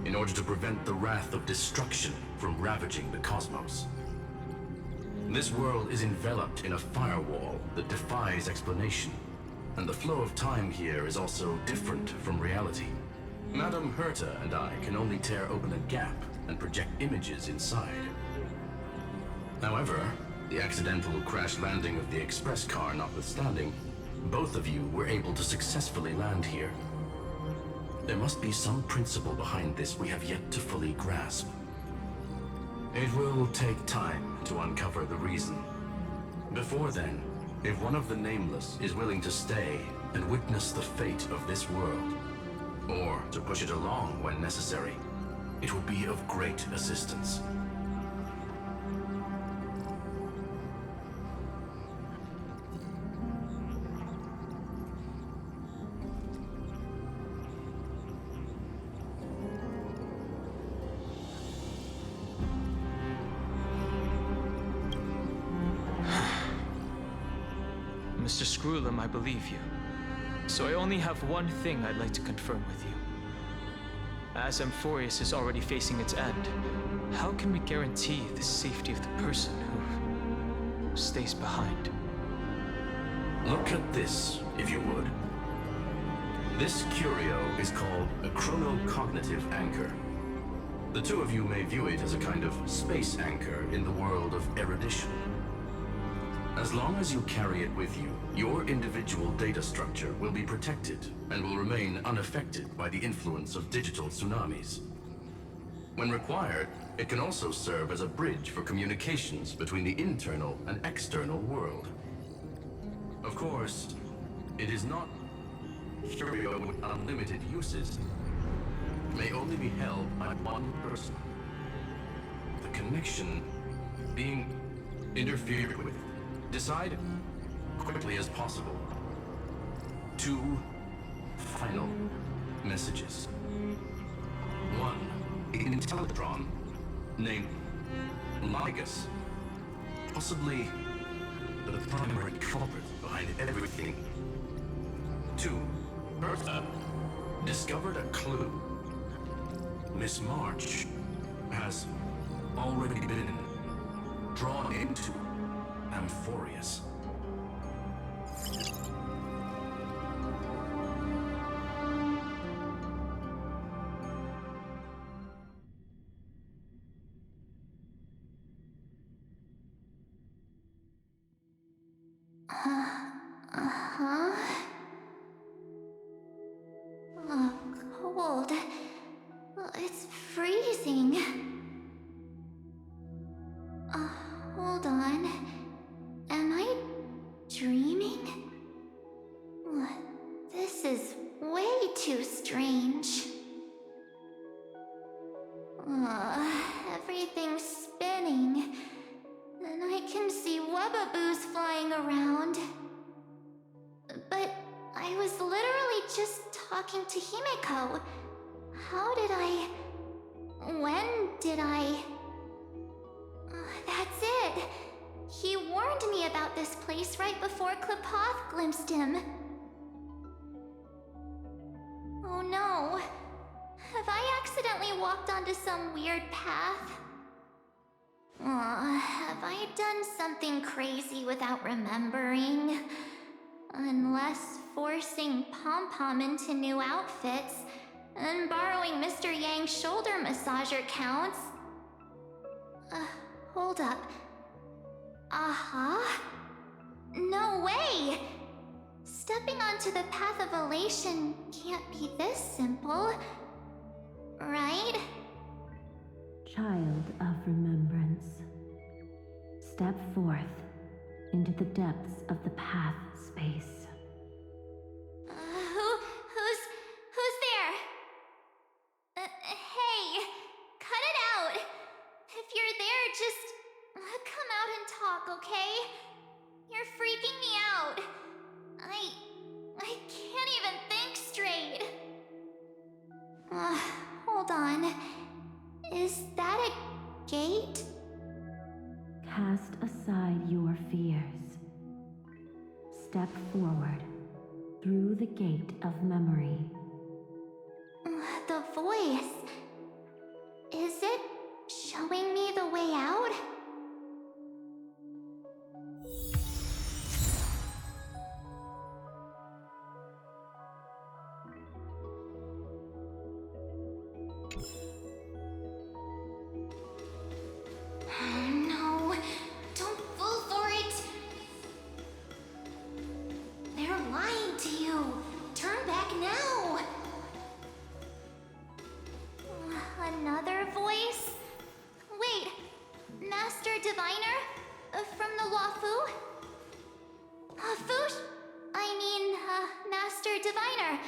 in order to prevent the wrath of destruction from ravaging the cosmos. This world is enveloped in a firewall that defies explanation, and the flow of time here is also different from reality. Madame Herta and I can only tear open a gap and project images inside. However, the accidental crash landing of the express car notwithstanding, both of you were able to successfully land here. There must be some principle behind this we have yet to fully grasp. It will take time to uncover the reason. Before then, if one of the Nameless is willing to stay and witness the fate of this world, or to push it along when necessary, it will be of great assistance. Mr. Screwlum, I believe you. So I only have one thing I'd like to confirm with you. As Amphorius is already facing its end, how can we guarantee the safety of the person who stays behind? Look at this, if you would. This curio is called a chronocognitive anchor. The two of you may view it as a kind of space anchor in the world of erudition. As long as you carry it with you, your individual data structure will be protected and will remain unaffected by the influence of digital tsunamis. When required, it can also serve as a bridge for communications between the internal and external world. Of course, it is not curio with unlimited uses. It may only be held by one person. The connection being interfered with. Decide quickly as possible. 2 final messages. 1 Intellectron named Ligus, possibly the primary culprit behind everything. 2 Bertha discovered a clue. Miss March has already been drawn into Amphorius. Cold. It's freezing. Hold on. Am I dreaming? This is way too strange. Everything's spinning, and I can see webbaboos flying around. But I was literally just talking to Himeko. How did I... When did I... That's it! He warned me about this place right before Klipoth glimpsed him. Oh no. Have I accidentally walked onto some weird path? Have I done something crazy without remembering? Unless forcing Pom-Pom into new outfits and borrowing Mr. Yang's shoulder massager counts. Hold up. No way! Stepping onto the path of elation can't be this simple, right? Child of remembrance, step forth into the depths of the path space. Who's there? Hey, cut it out! If you're there, talk, okay? You're freaking me out. I can't even think straight. Hold on. Is that a gate? Cast aside your fears. Step forward through the gate of memory. The voice. Is it showing me the way out? No, don't fall for it. They're lying to you. Turn back now. Another voice? Wait, Master Diviner? From the Wafu? Master Diviner,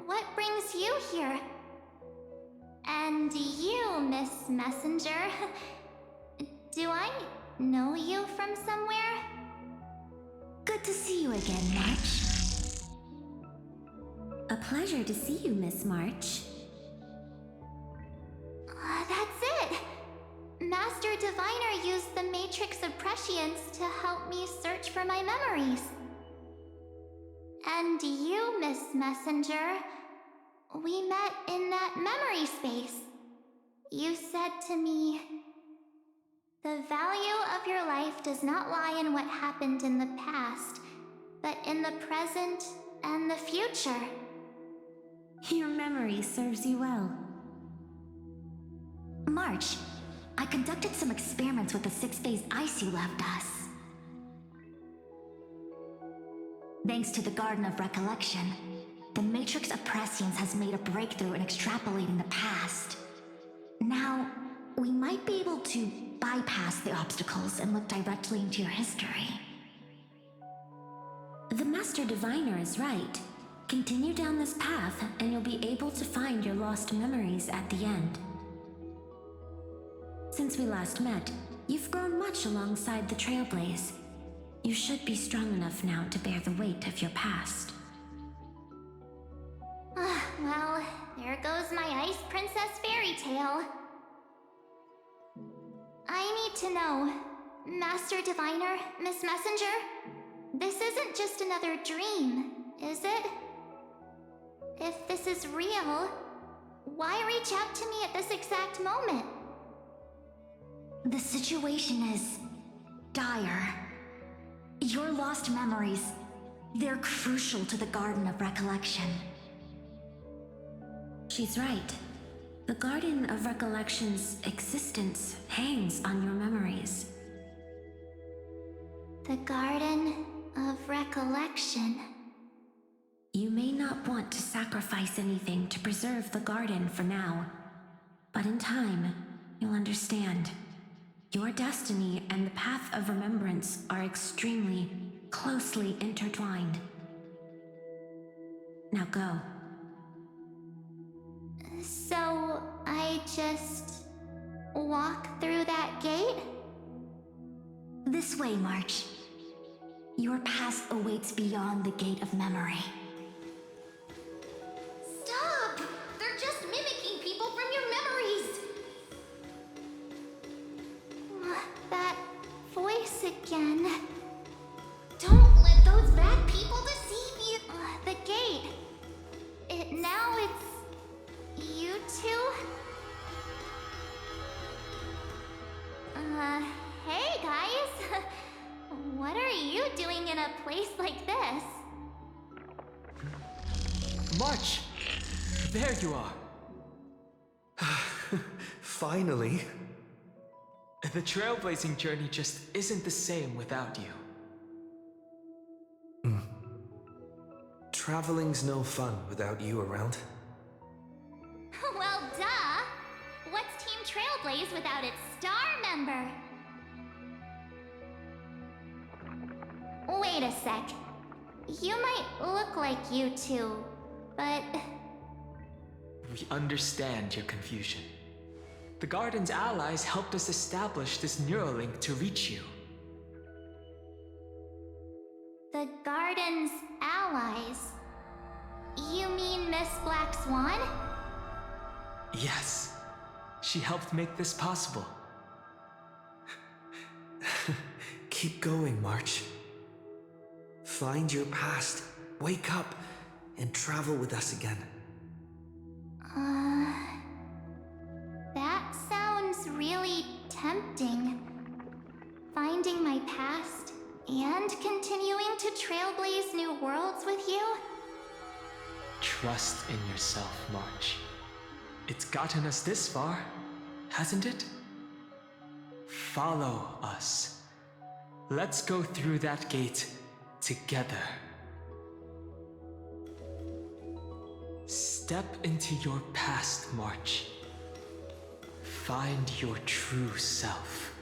what brings you here? And you, Miss Messenger, do I know you from somewhere? Good to see you again, March. A pleasure to see you, Miss March. That's it! Master Diviner used the Matrix of Prescience to help me search for my memories. And you, Miss Messenger, we met in that memory space. You said to me, the value of your life does not lie in what happened in the past, but in the present and the future. Your memory serves you well. March, I conducted some experiments with the 6-phase ice you left us. Thanks to the Garden of Recollection, the Matrix of Prescience has made a breakthrough in extrapolating the past. Now, we might be able to bypass the obstacles and look directly into your history. The Master Diviner is right. Continue down this path, and you'll be able to find your lost memories at the end. Since we last met, you've grown much alongside the Trailblaze. You should be strong enough now to bear the weight of your past. Well, there goes my Ice Princess fairy tale. I need to know, Master Diviner, Miss Messenger, this isn't just another dream, is it? If this is real, why reach out to me at this exact moment? The situation is dire. Your lost memories, they're crucial to the Garden of Recollection. She's right. The Garden of Recollection's existence hangs on your memories. The Garden of Recollection. You may not want to sacrifice anything to preserve the garden for now, but in time, you'll understand. Your destiny and the path of remembrance are extremely, closely intertwined. Now go. So, I just walk through that gate? This way, March. Your past awaits beyond the gate of memory. Stop! They're just mimicking people from your memories! That voice again. Don't let those bad people deceive you! The gate. Now it's... you two? Hey guys! What are you doing in a place like this? March! There you are! Finally. The trailblazing journey just isn't the same without you. Traveling's no fun without you around. Well, duh! What's Team Trailblaze without its star member? Wait a sec. You might look like you two, but... We understand your confusion. The Garden's allies helped us establish this Neuralink to reach you. The Garden's allies. You mean Miss Black Swan? Yes. She helped make this possible. Keep going, March. Find your past, wake up, and travel with us again. That sounds really tempting. Finding my past and continuing to trailblaze new worlds with you? Trust in yourself, March. It's gotten us this far, hasn't it? Follow us. Let's go through that gate together. Step into your past, March. Find your true self.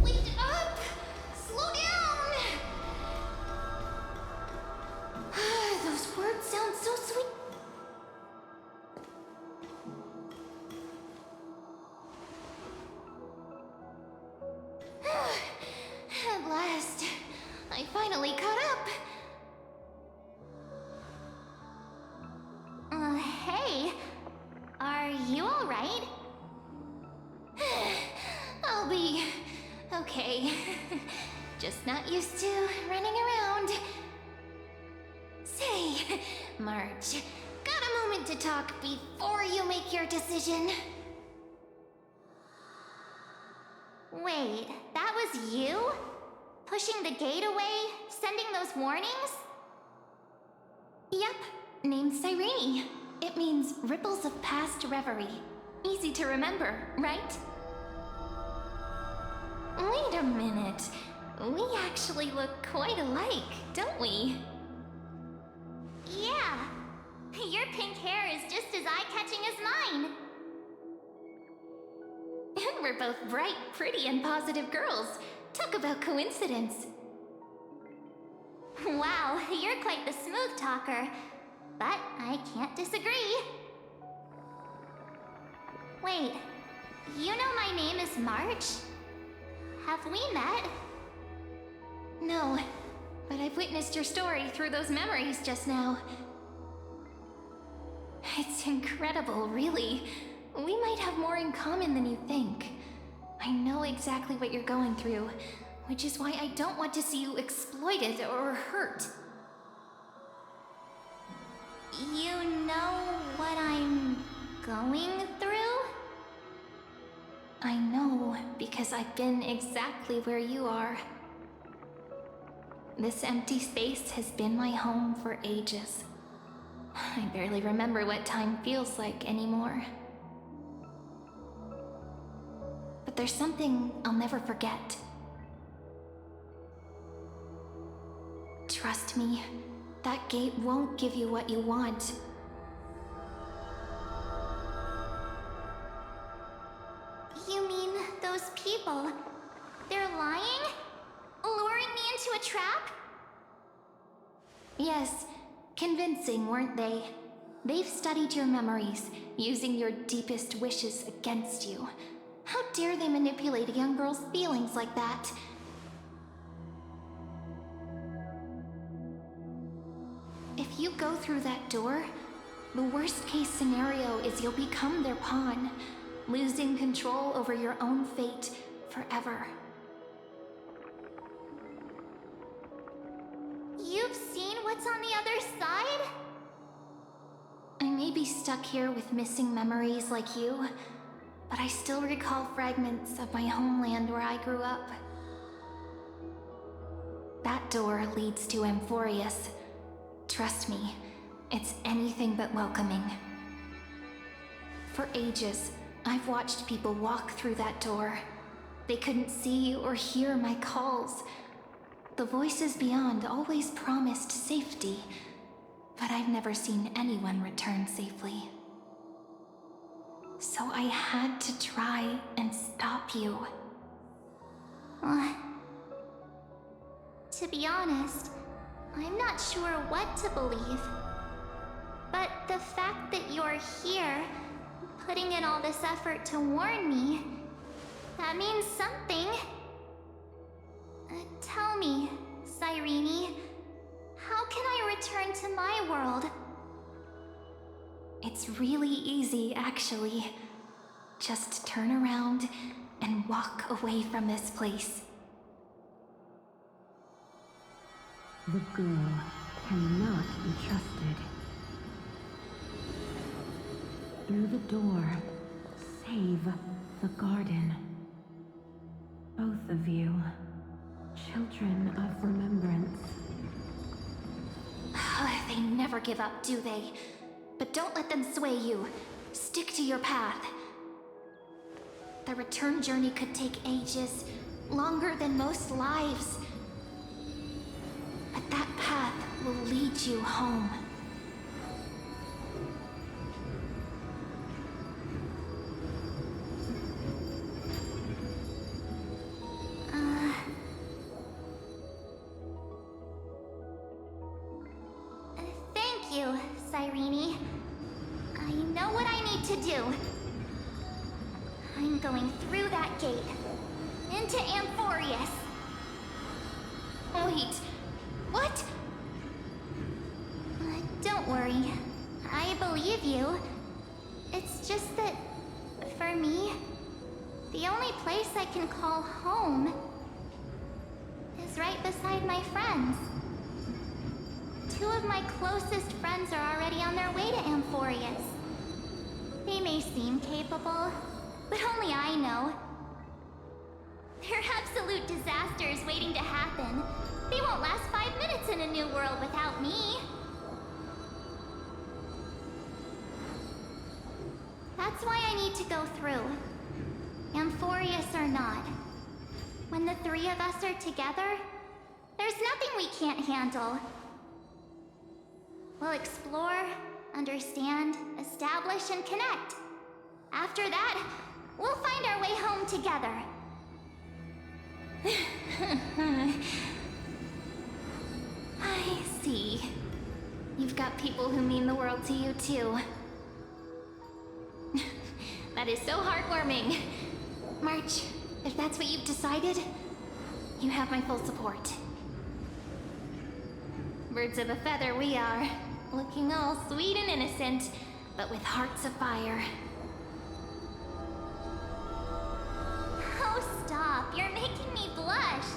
Wait up! Slow down! Those words sound so sweet. At last, I finally caught up. Hey, are you alright? I'll be okay. Just not used to running around. Say, March, got a moment to talk before you make your decision? Wait, that was you? Pushing the gate away? Sending those warnings? Yep, named Cyrene. It means ripples of past reverie. Easy to remember, right? Wait a minute. We actually look quite alike, don't we? Yeah. Your pink hair is just as eye-catching as mine. And we're both bright, pretty, and positive girls. Talk about coincidence. Wow, you're quite the smooth talker. But I can't disagree. Wait, you know my name is March? Have we met? No, but I've witnessed your story through those memories just now. It's incredible, really. We might have more in common than you think. I know exactly what you're going through, which is why I don't want to see you exploited or hurt. You know what I'm going through? I know, because I've been exactly where you are. This empty space has been my home for ages. I barely remember what time feels like anymore. But there's something I'll never forget. Trust me, that gate won't give you what you want. You mean those people? They're lying? Luring me into a trap? Yes, convincing, weren't they? They've studied your memories, using your deepest wishes against you. How dare they manipulate a young girl's feelings like that? If you go through that door, the worst case scenario is you'll become their pawn, losing control over your own fate forever. You've seen what's on the other side? I may be stuck here with missing memories like you, but I still recall fragments of my homeland where I grew up. That door leads to Amphorius. Trust me, it's anything but welcoming. For ages, I've watched people walk through that door. They couldn't see or hear my calls. The voices beyond always promised safety, but I've never seen anyone return safely. So I had to try and stop you. To be honest, I'm not sure what to believe. But the fact that you're here, putting in all this effort to warn me, That means something. Tell me, Cyrene, how can I return to my world? It's really easy, actually. Just turn around and walk away from this place. The girl cannot be trusted. Through the door, save the garden. Both of you, children of remembrance. They never give up, do they? But don't let them sway you. Stick to your path. The return journey could take ages, longer than most lives. But that path will lead you home. Thank you, Cyrene. I know what I need to do. I'm going through that gate. Into Amphorius. Wait, what? Don't worry. I believe you. It's just that, for me, the only place I can call home is right beside my friends. Two of my closest friends are already on their way to Amphorius. They may seem capable, but only I know. They're absolute disasters waiting to happen. They won't last 5 minutes in a new world without me. That's why I need to go through. Amphorius or not. When the three of us are together, there's nothing we can't handle. We'll explore, understand, establish, and connect. After that, we'll find our way home together. I see. You've got people who mean the world to you, too. That is so heartwarming. March, if that's what you've decided, you have my full support. Birds of a feather we are, looking all sweet and innocent, but with hearts of fire. Oh, stop. You're making me blush.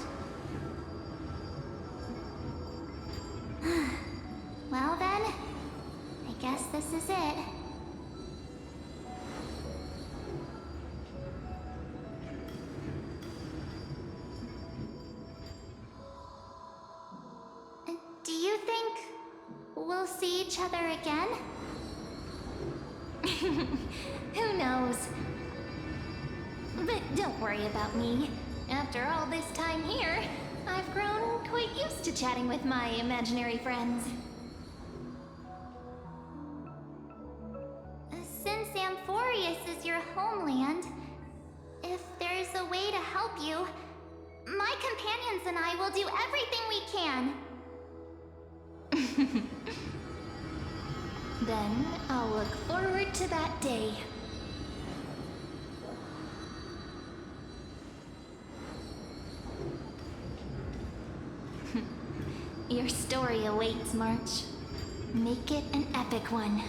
Well then, I guess this is it. Do you think we'll see each other again? Who knows? But don't worry about me. After all this time here, I've grown quite used to chatting with my imaginary friends. Since Amphorius is your homeland, if there's a way to help you, my companions and I will do everything we can. Then I'll look forward to that day. Your story awaits, March. Make it an epic one.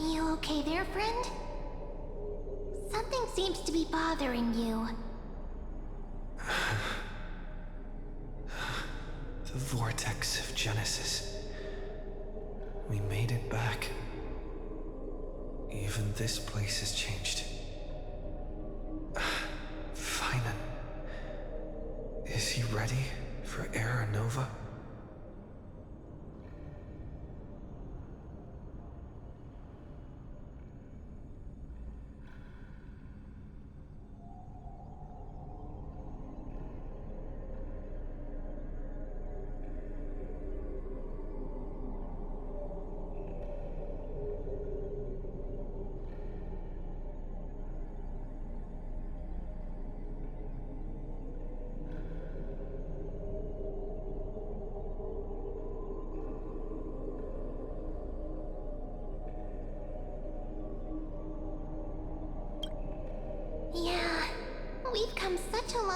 You okay there, friend? Something seems to be bothering you. The vortex of Genesis. We made it back. Even this place has changed. Finan. Is he ready for Era Nova?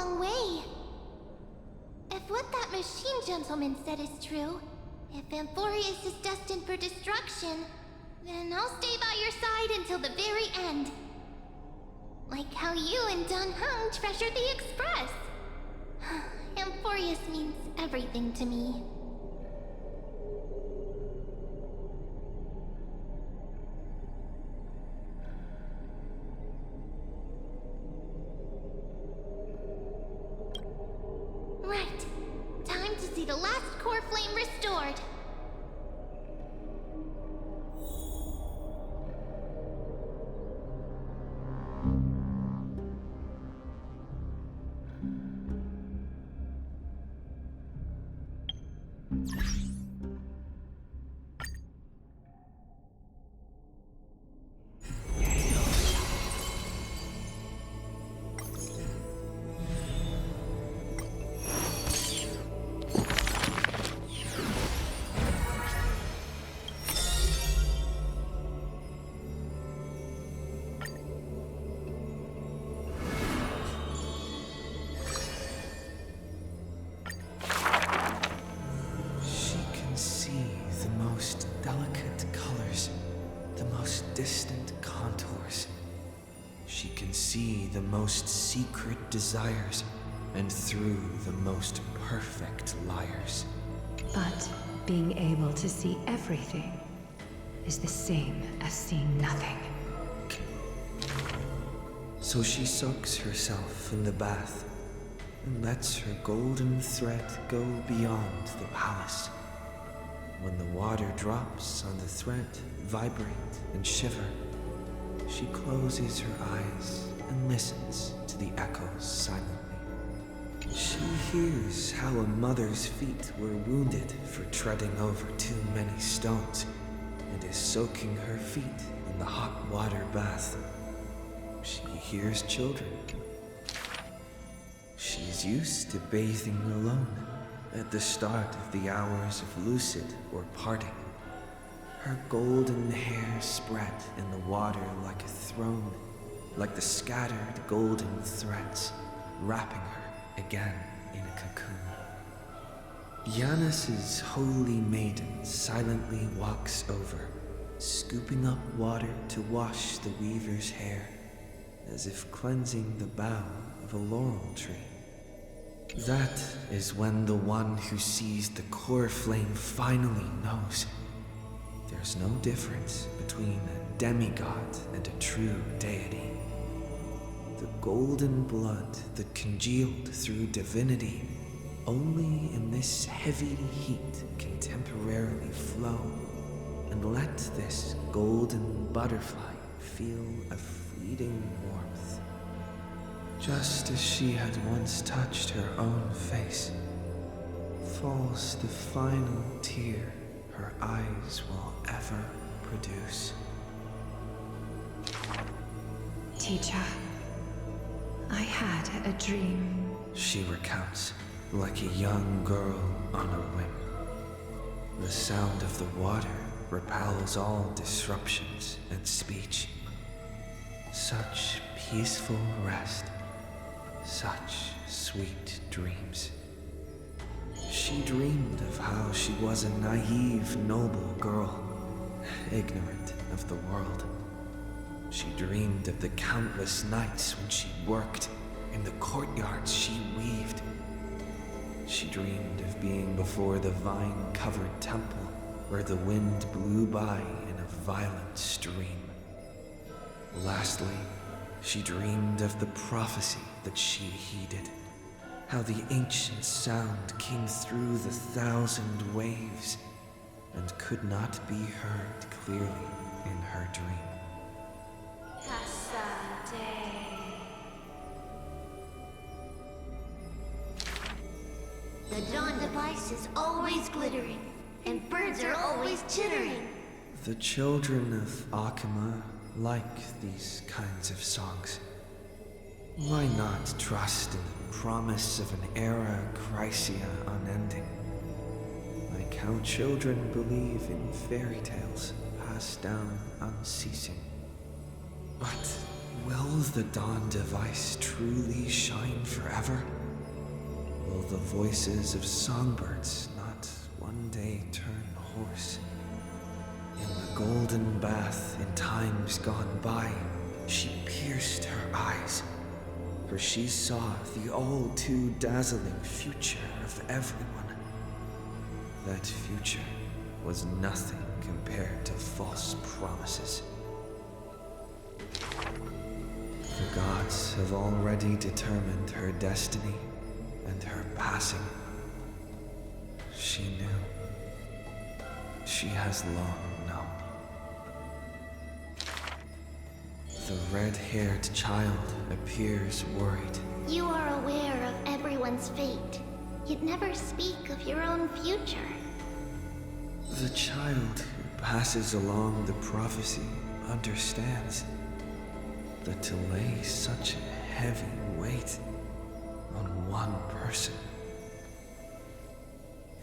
long way. If what that machine gentleman said is true, if Amphorius is destined for destruction, then I'll stay by your side until the very end. Like how you and Dun Hung treasured the Express. Amphorius means everything to me. Right. Time to see the last core flame restored. Distant contours. She can see the most secret desires, and through the most perfect liars. But being able to see everything is the same as seeing nothing. So she soaks herself in the bath, and lets her golden thread go beyond the palace. When the water drops on the thread, vibrate and shiver, she closes her eyes and listens to the echoes silently. She hears how a mother's feet were wounded for treading over too many stones, and is soaking her feet in the hot water bath. She hears children. She's used to bathing alone at the start of the hours of lucid or parting. Her golden hair spread in the water like a throne, like the scattered golden threads, wrapping her again in a cocoon. Yanis's holy maiden silently walks over, scooping up water to wash the weaver's hair, as if cleansing the bough of a laurel tree. That is when the one who sees the core flame finally knows. There's no difference between a demigod and a true deity. The golden blood that congealed through divinity only in this heavy heat can temporarily flow, and let this golden butterfly feel a fleeting warmth. Just as she had once touched her own face, falls the final tear her eyes will ever produce. Teacher, I had a dream. She recounts, like a young girl on a whim. The sound of the water repels all disruptions and speech. Such peaceful rest, such sweet dreams. She dreamed of how she was a naive, noble girl, ignorant of the world. She dreamed of the countless nights when she worked, in the courtyards she weaved. She dreamed of being before the vine-covered temple, where the wind blew by in a violent stream. Lastly, she dreamed of the prophecy that she heeded, how the ancient sound came through the 1,000 waves and could not be heard clearly in her dream. The dawn device is always glittering, and birds are always chittering. The children of Akama like these kinds of songs. Why not trust in the promise of an era Chrysia unending? Like how children believe in fairy tales passed down unceasing. But will the dawn device truly shine forever? Will the voices of songbirds not one day turn hoarse? In the golden bath in times gone by, she pierced her eyes, for she saw the all too dazzling future of everyone. That future was nothing compared to false promises. The gods have already determined her destiny and her passing. She knew. She has long known. The red-haired child appears worried. You are aware of everyone's fate, yet never speak of your own future. The child who passes along the prophecy understands that to lay such a heavy weight on one person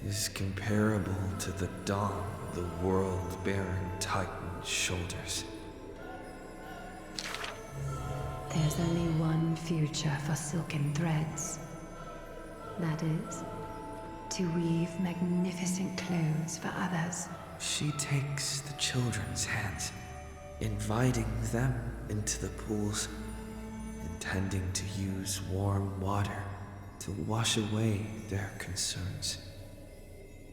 is comparable to the dawn the world bearing Titan's shoulders. There's only one future for silken threads. That is, to weave magnificent clothes for others. She takes the children's hands, inviting them into the pools, intending to use warm water to wash away their concerns.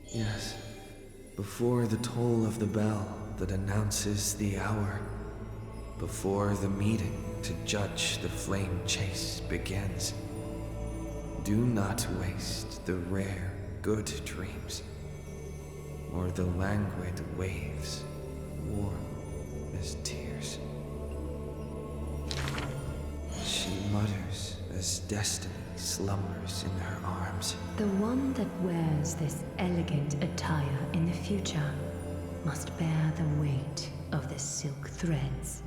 Yes, before the toll of the bell that announces the hour, before the meeting to judge the flame chase begins. Do not waste the rare good dreams, or the languid waves, warm as tears. She mutters as destiny slumbers in her arms. The one that wears this elegant attire in the future must bear the weight of the silk threads.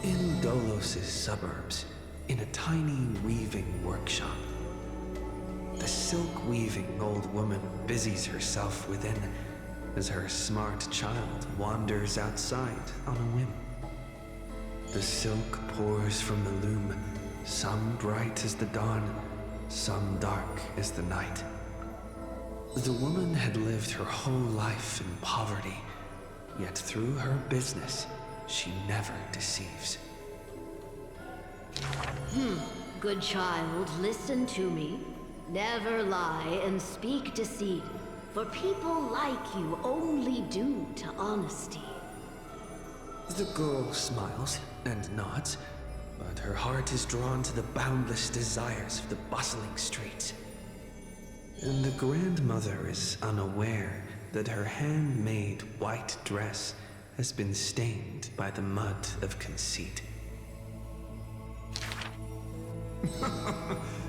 In Dolos's suburbs, in a tiny weaving workshop, the silk-weaving old woman busies herself within as her smart child wanders outside on a whim. The silk pours from the loom, some bright as the dawn, some dark as the night. The woman had lived her whole life in poverty, yet through her business, she never deceives. Good child, listen to me. Never lie and speak deceit, for people like you only do to honesty. The girl smiles and nods, but her heart is drawn to the boundless desires of the bustling streets. And the grandmother is unaware that her handmade white dress has been stained by the mud of conceit.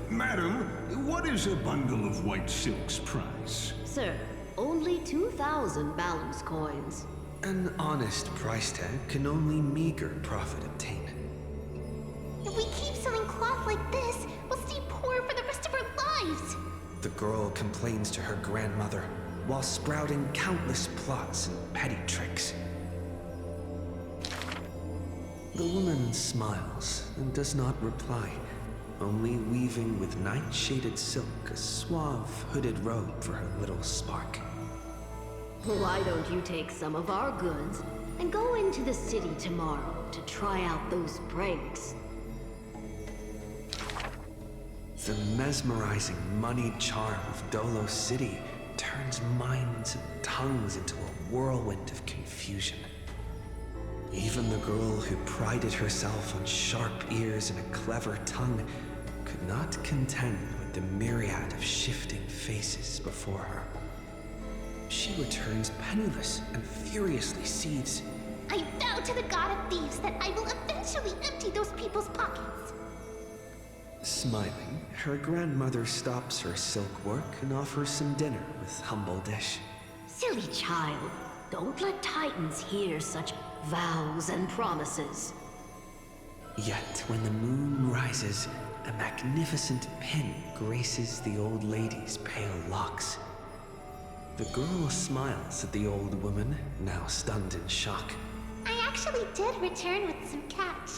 Madam, what is a bundle of white silk's price? Sir, only 2,000 balance coins. An honest price tag can only meager profit obtain. If we keep selling cloth like this, we'll stay poor for the rest of our lives. The girl complains to her grandmother while sprouting countless plots and petty tricks. The woman smiles and does not reply, only weaving with night-shaded silk a suave, hooded robe for her little spark. Why don't you take some of our goods and go into the city tomorrow to try out those pranks? The mesmerizing moneyed charm of Dolos City turns minds and tongues into a whirlwind of confusion. Even the girl who prided herself on sharp ears and a clever tongue could not contend with the myriad of shifting faces before her. She returns penniless and furiously seethes. I vow to the god of thieves that I will eventually empty those people's pockets. Smiling, her grandmother stops her silk work and offers some dinner with humble dish. Silly child, don't let Titans hear such vows and promises. Yet when the moon rises, a magnificent pin graces the old lady's pale locks. The girl smiles at the old woman, now stunned in shock. I actually did return with some catch.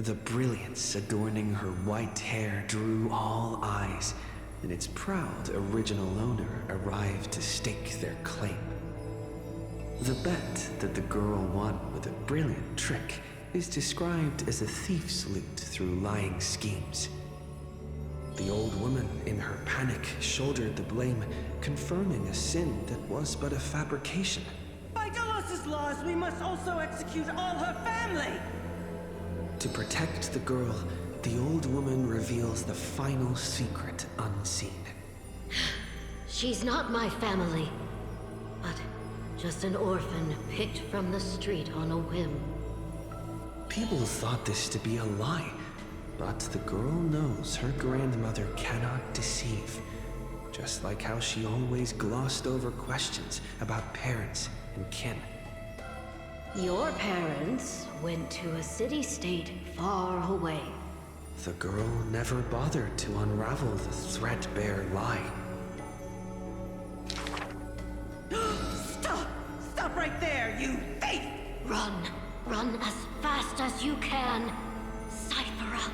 The brilliance adorning her white hair drew all eyes, and its proud original owner arrived to stake their claim. The bet that the girl won with a brilliant trick is described as a thief's loot through lying schemes. The old woman, in her panic, shouldered the blame, confirming a sin that was but a fabrication. By Delos' laws, we must also execute all her family! To protect the girl, the old woman reveals the final secret unseen. She's not my family, but just an orphan picked from the street on a whim. People thought this to be a lie, but the girl knows her grandmother cannot deceive, just like how she always glossed over questions about parents and kin. Your parents went to a city-state far away. The girl never bothered to unravel the threadbare lie. Stop! Stop right there, you thief! Run! Run as fast as you can! Cyphera!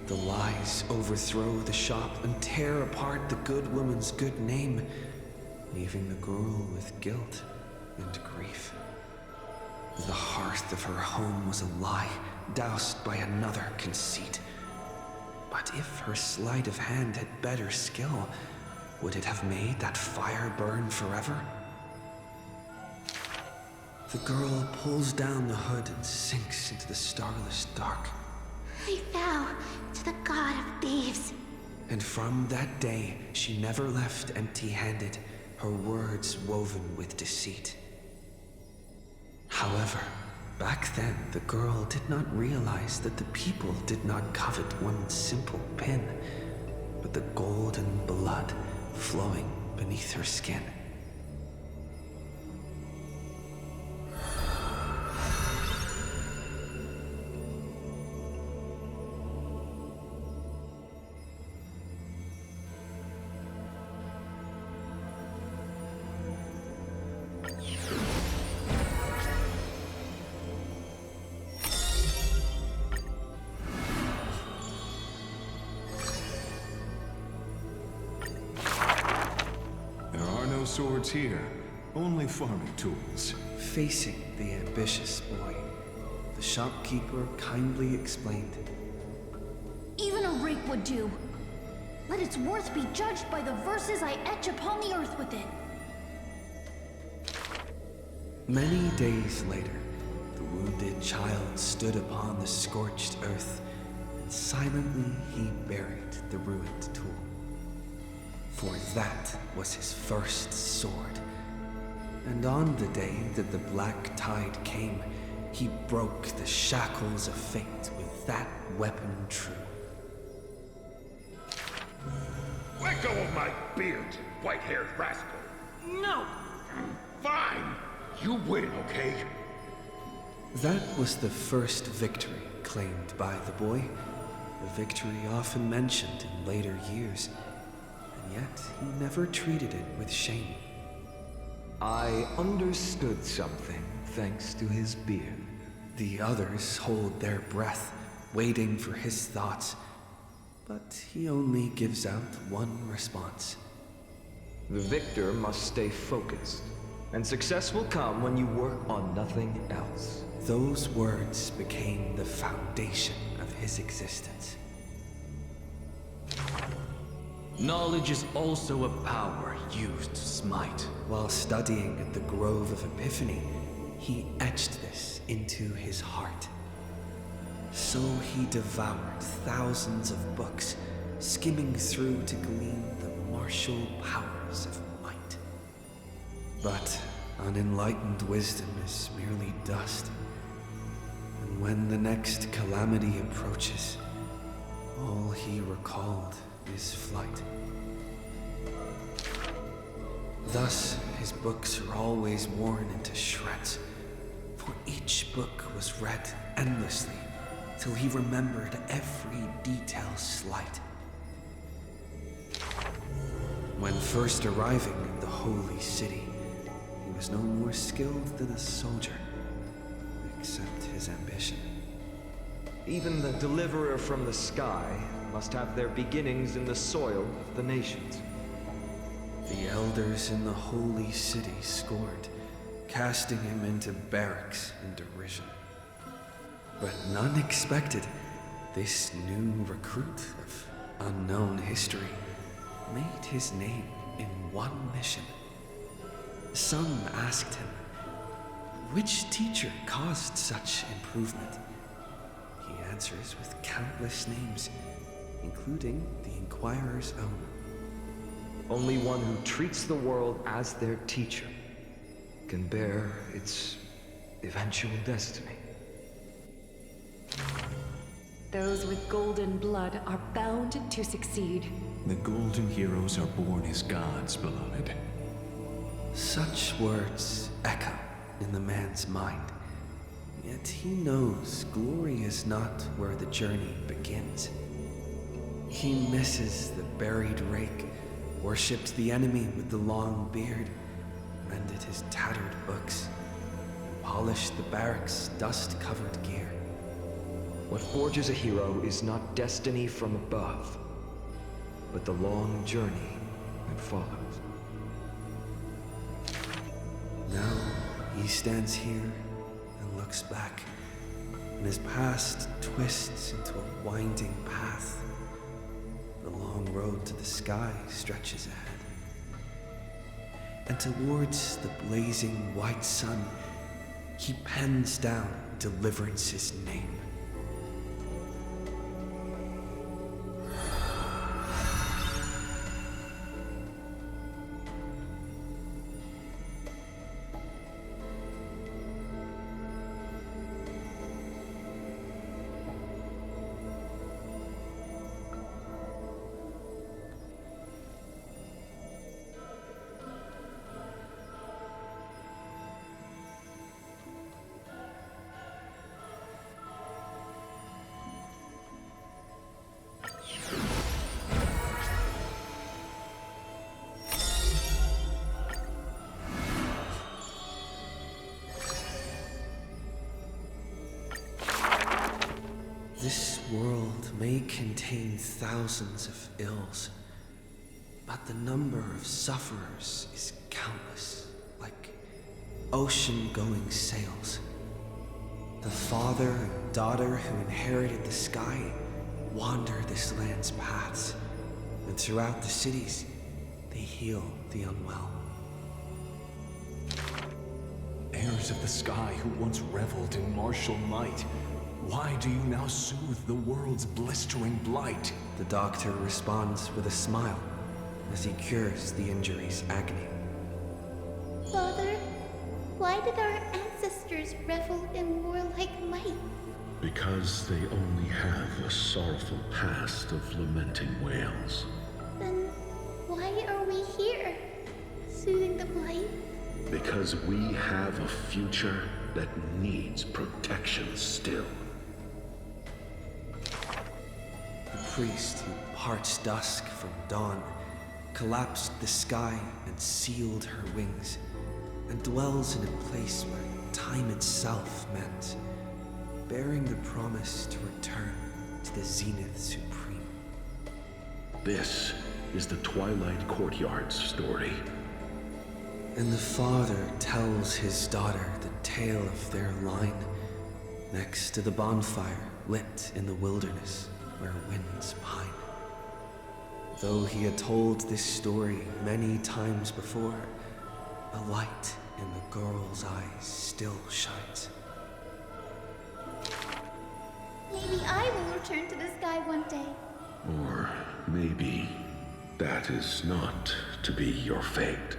The lies overthrow the shop and tear apart the good woman's good name, leaving the girl with guilt and grief. The hearth of her home was a lie, doused by another conceit. But if her sleight of hand had better skill, would it have made that fire burn forever? The girl pulls down the hood and sinks into the starless dark. I vow to the god of thieves. And from that day, she never left empty-handed, her words woven with deceit. However, back then, the girl did not realize that the people did not covet one simple pin, but the golden blood flowing beneath her skin. Swords here, only farming tools. Facing the ambitious boy, the shopkeeper kindly explained. Even a rake would do. Let its worth be judged by the verses I etch upon the earth with it. Many days later, the wounded child stood upon the scorched earth, and silently he buried the ruined tool. For that was his first sword. And on the day that the black tide came, he broke the shackles of fate with that weapon true. Let go of my beard, white-haired rascal. No! Fine! You win, okay? That was the first victory claimed by the boy, a victory often mentioned in later years. Yet he never treated it with shame. I understood something thanks to his beard. The others hold their breath, waiting for his thoughts. But he only gives out one response. The victor must stay focused, and success will come when you work on nothing else. Those words became the foundation of his existence. Knowledge is also a power used to smite. While studying at the Grove of Epiphany, he etched this into his heart. So he devoured thousands of books, skimming through to glean the martial powers of might. But unenlightened wisdom is merely dust. And when the next calamity approaches, all he recalled is flight. Thus, his books are always worn into shreds, for each book was read endlessly till he remembered every detail slight. When first arriving in the holy city, he was no more skilled than a soldier, except his ambition. Even the deliverer from the sky must have their beginnings in the soil of the nations. The elders in the holy city scorned, casting him into barracks in derision. But none expected this new recruit of unknown history made his name in one mission. Some asked him, which teacher caused such improvement? He answers with countless names, including the Inquirer's own. Only one who treats the world as their teacher can bear its eventual destiny. Those with golden blood are bound to succeed. The golden heroes are born as gods, beloved. Such words echo in the man's mind. Yet he knows glory is not where the journey begins. He misses the buried rake, worshipped the enemy with the long beard, mended his tattered books, and polished the barracks' dust-covered gear. What forges a hero is not destiny from above, but the long journey that follows. Now he stands here and looks back, and his past twists into a winding path. The long road to the sky stretches ahead. And towards the blazing white sun, he pens down Deliverance's name. This world may contain thousands of ills, but the number of sufferers is countless, like ocean-going sails. The father and daughter who inherited the sky wander this land's paths, and throughout the cities, they heal the unwell. Heirs of the sky who once reveled in martial might, why do you now soothe the world's blistering blight? The doctor responds with a smile as he cures the injury's agony. Father, why did our ancestors revel in warlike might? Because they only have a sorrowful past of lamenting wails. Then why are we here, soothing the blight? Because we have a future that needs protection still. The priest who parts dusk from dawn collapsed the sky and sealed her wings, and dwells in a place where time itself meant, bearing the promise to return to the Zenith Supreme. This is the Twilight Courtyard's story. And the father tells his daughter the tale of their line, next to the bonfire lit in the wilderness where winds pine. Though he had told this story many times before, a light in the girl's eyes still shines. Maybe I will return to the sky one day. Or maybe that is not to be your fate.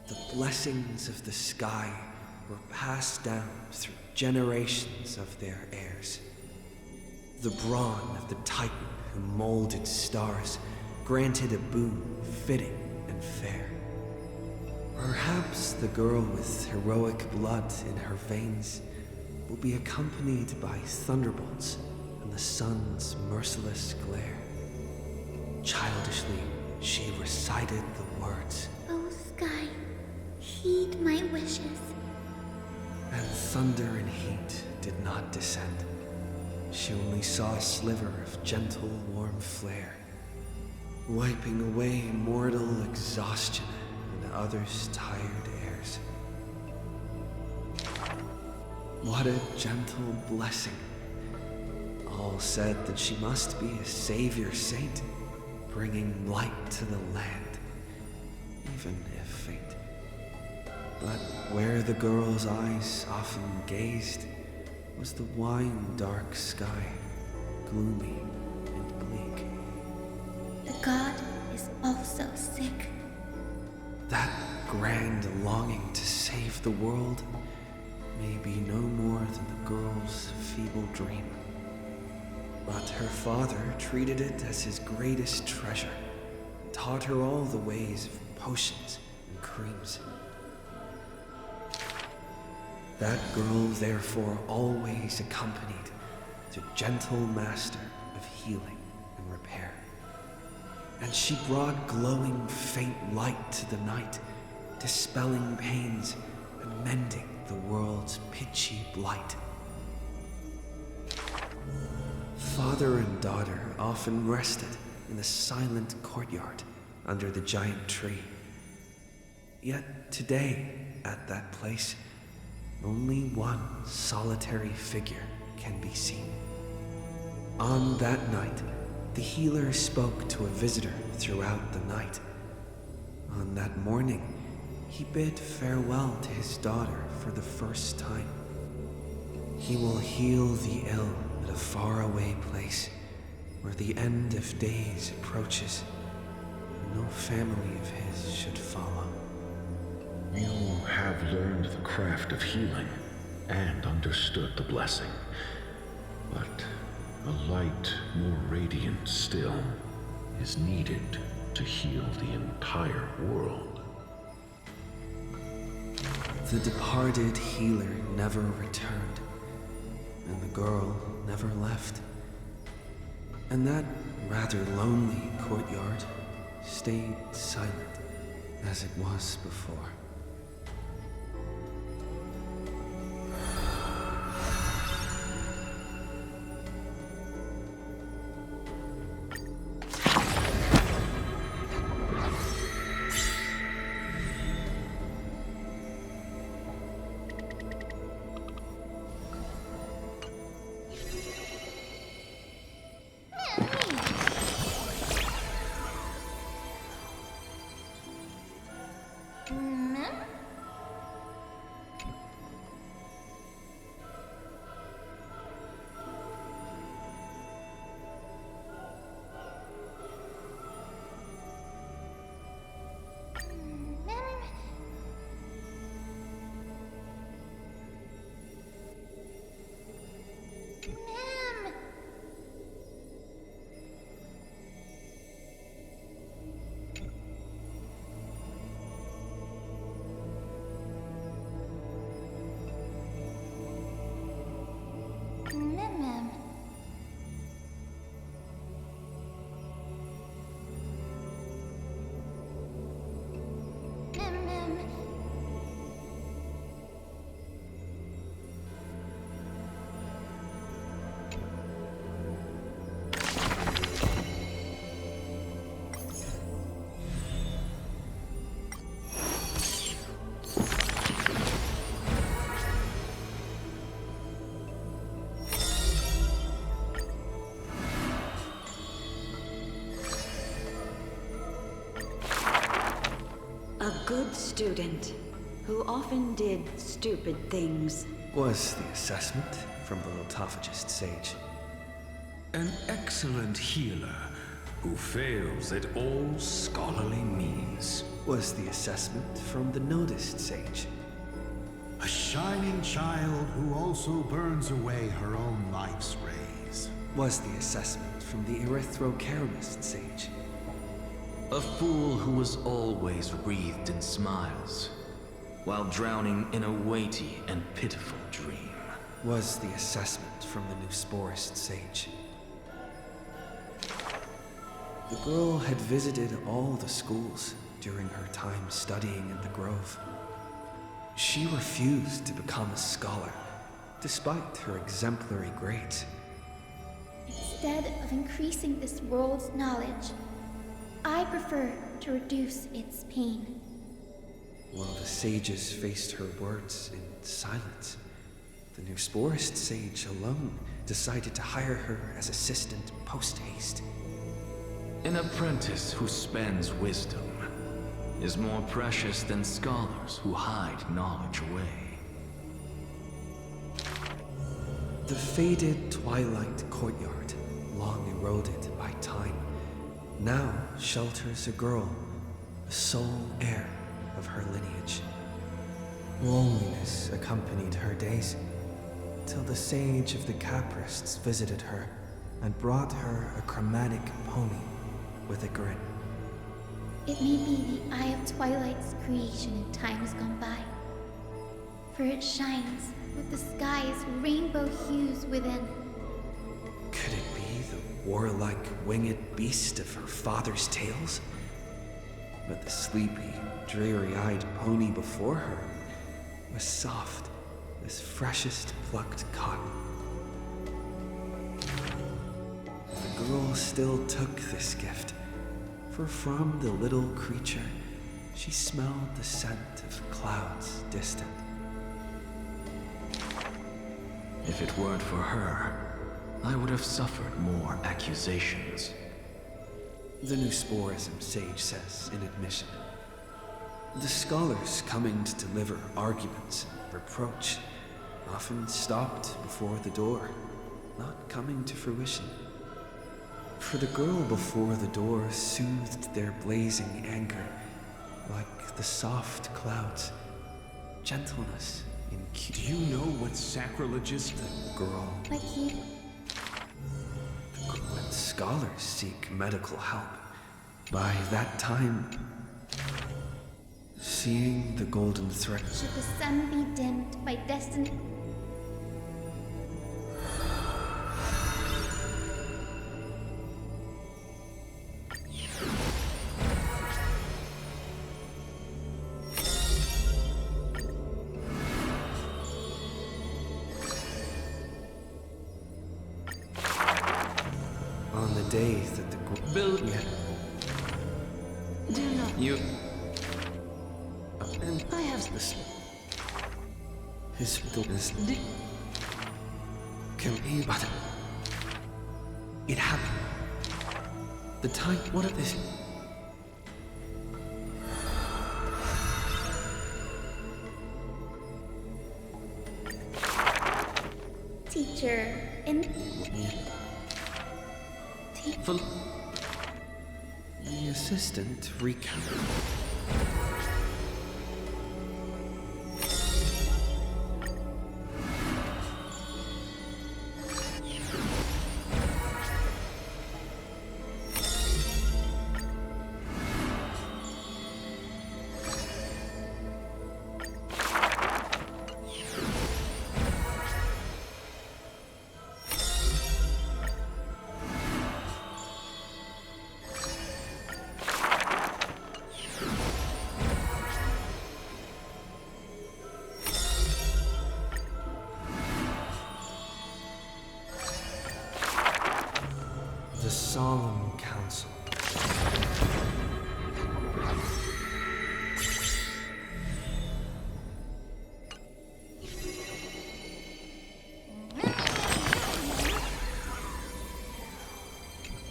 The blessings of the sky were passed down through generations of their heirs. The brawn of the Titan who molded stars granted a boon fitting and and fair. Perhaps the girl with heroic blood in her veins will be accompanied by thunderbolts and the sun's merciless glare. Childishly, she recited the words, "Oh sky, heed my wishes." And thunder and heat did not descend. She only saw a sliver of gentle, warm flare, wiping away mortal exhaustion and others' tired airs. What a gentle blessing. All said that she must be a savior saint, bringing light to the land, even if faint. But where the girl's eyes often gazed was the wine-dark sky, gloomy and bleak. The god is also sick. That grand longing to save the world may be no more than the girl's feeble dream. But her father treated it as his greatest treasure, and taught her all the ways of potions and creams. That girl therefore always accompanied the gentle master of healing and repair. And she brought glowing faint light to the night, dispelling pains and mending the world's pitchy blight. Father and daughter often rested in the silent courtyard under the giant tree. Yet today, at that place, only one solitary figure can be seen. On that night, the healer spoke to a visitor throughout the night. On that morning, he bid farewell to his daughter for the first time. He will heal the ill at a faraway place where the end of days approaches, and no family of his should follow. You have learned the craft of healing and understood the blessing, but a light more radiant still is needed to heal the entire world. The departed healer never returned, and the girl never left. And that rather lonely courtyard stayed silent as it was before. A good student, who often did stupid things. Was the assessment from the Lotophagist sage. An excellent healer who fails at all scholarly means. Was the assessment from the Nodist sage. A shining child who also burns away her own life's rays. Was the assessment from the Erythrocaramist sage. A fool who was always wreathed in smiles, while drowning in a weighty and pitiful dream. Was the assessment from the new Sporist sage. The girl had visited all the schools during her time studying at the Grove. She refused to become a scholar, despite her exemplary grades. Instead of increasing this world's knowledge, I prefer to reduce its pain. While the sages faced her words in silence, the new Sporist sage alone decided to hire her as assistant post-haste. An apprentice who spends wisdom is more precious than scholars who hide knowledge away. The faded twilight courtyard, long eroded by time, now shelters a girl, the sole heir of her lineage. Loneliness accompanied her days, till the sage of the Caprists visited her and brought her a chromatic pony with a grin. It may be the Eye of Twilight's creation in times gone by, for it shines with the sky's rainbow hues within. Could it be the warlike winged beast of her father's tales? But the sleepy, dreary-eyed pony before her was soft as freshest plucked cotton. The girl still took this gift, for from the little creature she smelled the scent of clouds distant. If it weren't for her, I would have suffered more accusations. The new Sporism sage says in admission. The scholars coming to deliver arguments and reproach often stopped before the door, not coming to fruition. For the girl before the door soothed their blazing anger like the soft clouds, gentleness in cute. Do you know what sacrilege is? The girl. Like you. When scholars seek medical help, by that time, seeing the golden thread. Should the sun be dimmed by destiny? On the day that the Bill, Do not. you. And I have this. His is can be, but it happened. The time. What of this? Teacher, in The assistant recounted. The solemn council.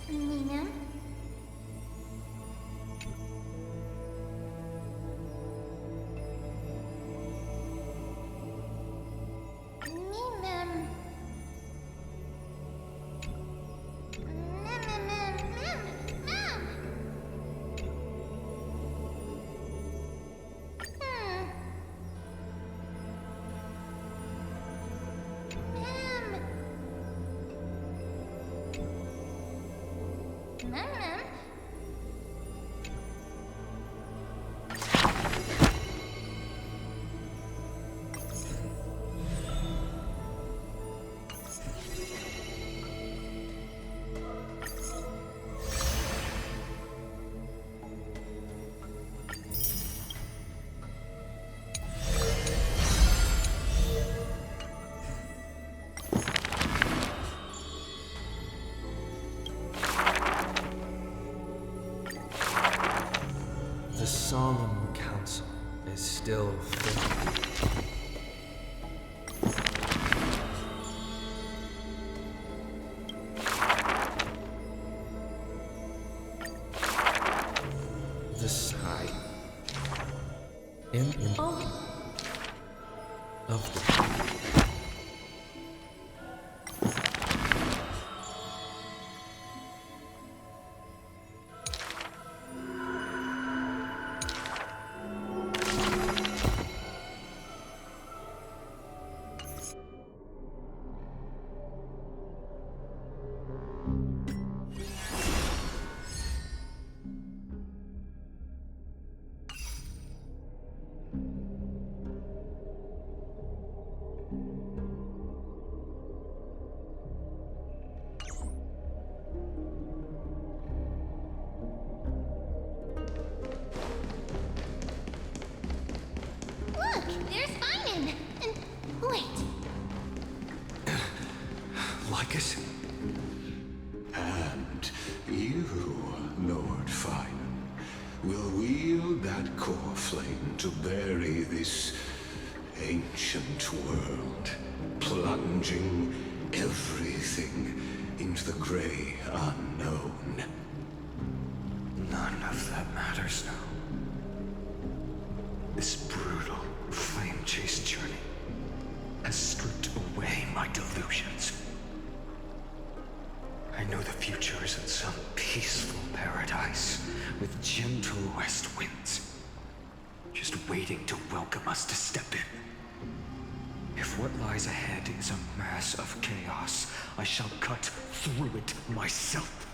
Nina? Mim. solemn council is still fitting. The sky of the Look, there's Finan! And wait. Lycus? And you, Lord Finan, will wield that core flame to bury this ancient world, plunging everything into the gray unknown. None of that matters now. This brutal, flame-chased journey has stripped away my delusions. I know the future is in some peaceful paradise with gentle west winds, just waiting to welcome us to step in. If what lies ahead is a mass of chaos, I shall cut through it myself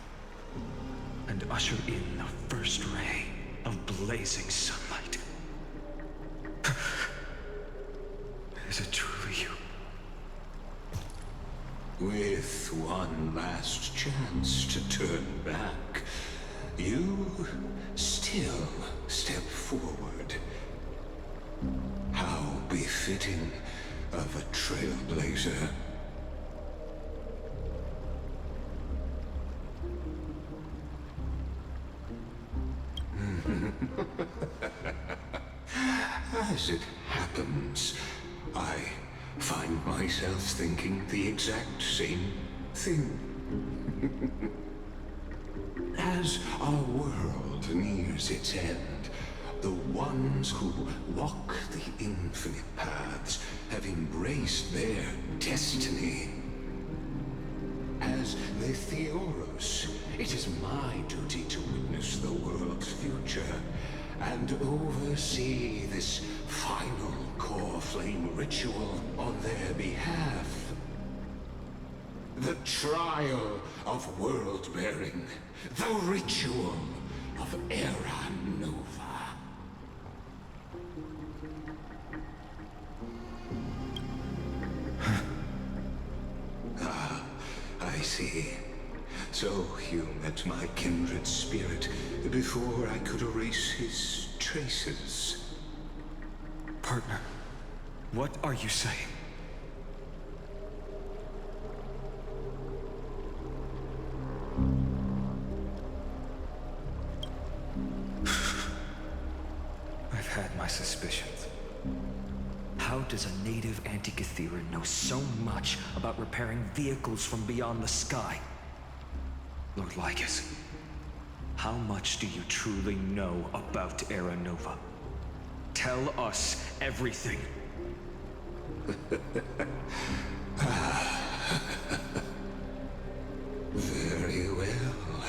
and usher in the first ray of blazing sunlight. Is it truly you? With one last chance to turn back, you still step forward. How befitting of a trailblazer. As it happens, I find myself thinking the exact same thing. As our world nears its end, the ones who walk the infinite paths have embraced their destiny. As the Theoros, it is my duty to witness the world's future and oversee this final core flame ritual on their behalf. The trial of world-bearing, the ritual of Era Nova. Ah, I see. So you met my kindred spirit before I could erase his traces. Partner, what are you saying? I've had my suspicions. How does a native Antikytheran know so much about repairing vehicles from beyond the sky? Lord Lycus, how much do you truly know about Era Nova? Tell us everything. Very well.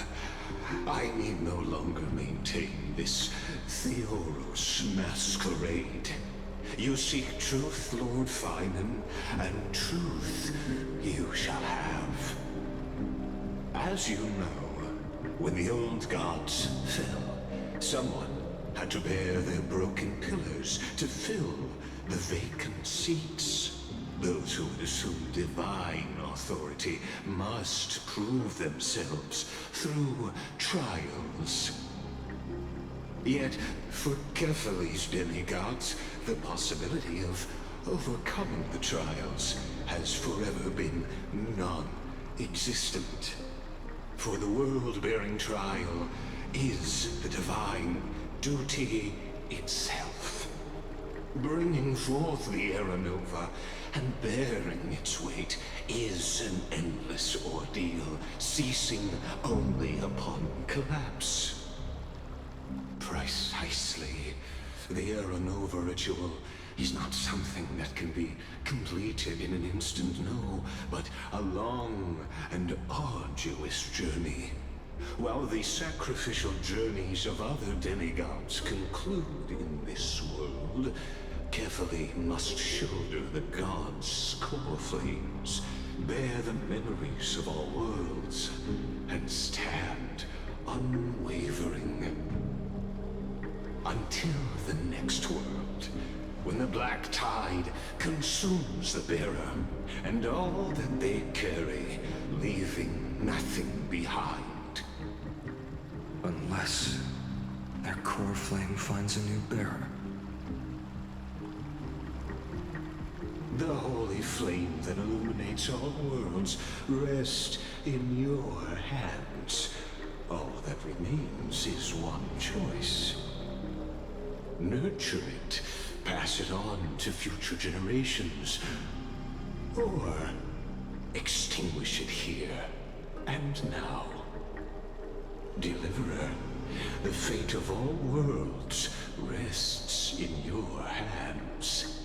I need no longer maintain this Theoros masquerade. You seek truth, Lord Finan, and truth you shall have. As you know, when the old gods fell, someone had to bear their broken pillars to fill the vacant seats. Those who would assume divine authority must prove themselves through trials. Yet, for Kephales's demigods, the possibility of overcoming the trials has forever been non-existent. For the world-bearing trial is the divine duty itself. Bringing forth the Era Nova and bearing its weight is an endless ordeal, ceasing only upon collapse. Precisely. The Era Nova ritual is not something that can be completed in an instant, no, but a long and arduous journey. While the sacrificial journeys of other demigods conclude in this world, carefully must shoulder the gods' core flames, bear the memories of all worlds, and stand unwavering. Until the next world, when the black tide consumes the bearer, and all that they carry, leaving nothing behind. Unless their core flame finds a new bearer. The holy flame that illuminates all worlds rests in your hands. All that remains is one choice. Nurture it, pass it on to future generations, or extinguish it here and now. Deliverer, the fate of all worlds rests in your hands.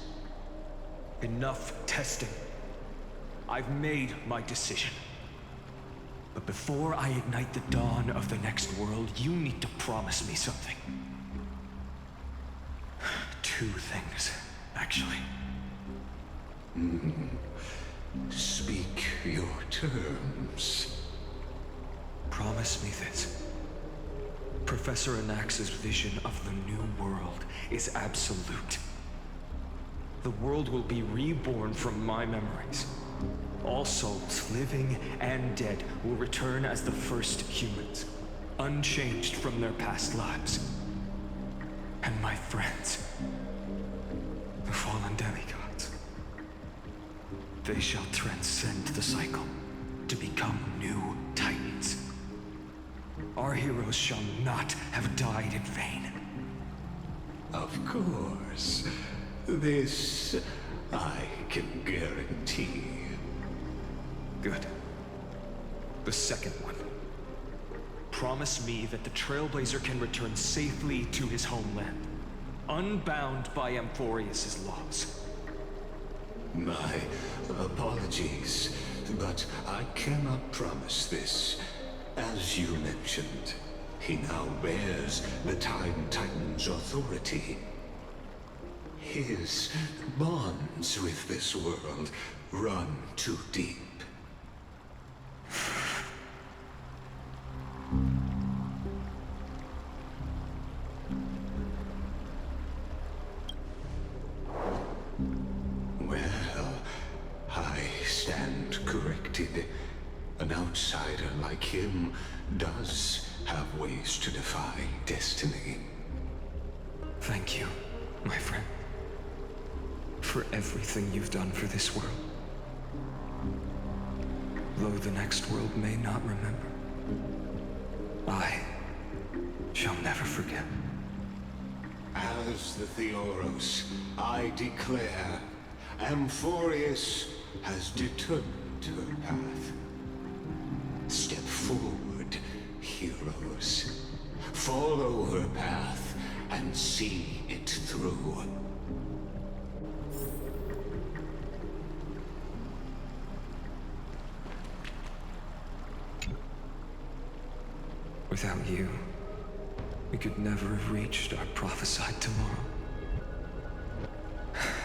Enough testing. I've made my decision. But before I ignite the dawn of the next world, you need to promise me something. 2 things, actually. Speak your terms. Promise me this. Professor Anax's vision of the new world is absolute. The world will be reborn from my memories. All souls, living and dead, will return as the first humans, unchanged from their past lives. And my friends, the fallen demigods, they shall transcend the cycle to become new titans. Our heroes shall not have died in vain. Of course. This I can guarantee. Good. The second one. Promise me that the Trailblazer can return safely to his homeland, unbound by Amphorius' laws. My apologies, but I cannot promise this. As you mentioned, he now bears the Time Titan's authority. His bonds with this world run too deep. Well, I stand corrected. An outsider like him does have ways to defy destiny. Thank you, my friend, for everything you've done for this world. Though the next world may not remember, I shall never forget. As the Theoros, I declare, Amphorius has determined her path. Step forward, heroes. Follow her path and see it through. Without you, we could never have reached our prophesied tomorrow.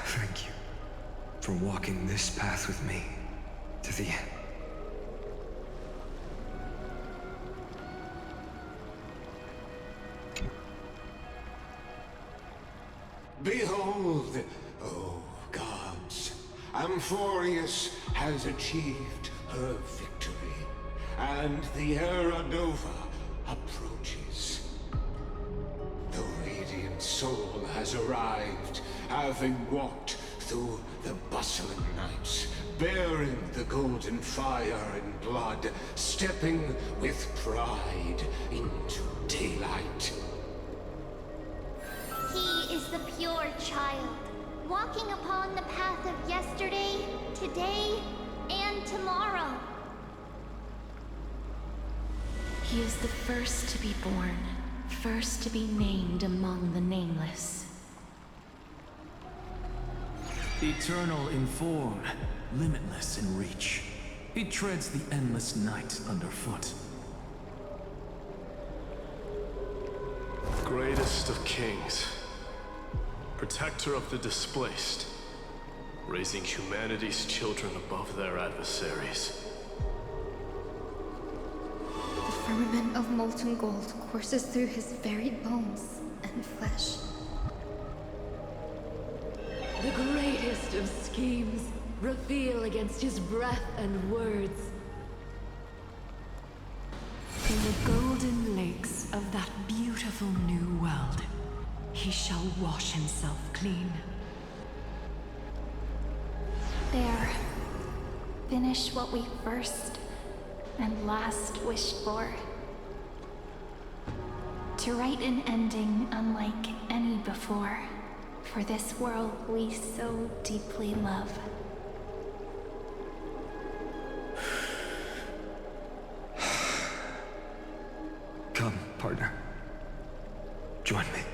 Thank you for walking this path with me to the end. Behold, oh gods, Amphorius has achieved her victory, and the Era Nova approaches. The radiant soul has arrived, having walked through the bustling nights, bearing the golden fire and blood, stepping with pride into daylight. is the pure child, walking upon the path of yesterday, today, and tomorrow. He is the first to be born, first to be named among the nameless. Eternal in form, limitless in reach. He treads the endless night underfoot. Greatest of kings, protector of the displaced, raising humanity's children above their adversaries. The firmament of molten gold courses through his very bones and flesh. The greatest of schemes reveal against his breath and words. In the golden lakes of that beautiful new world, he shall wash himself clean. There. Finish what we first and last wished for. To write an ending unlike any before, for this world we so deeply love. Come, partner. Join me.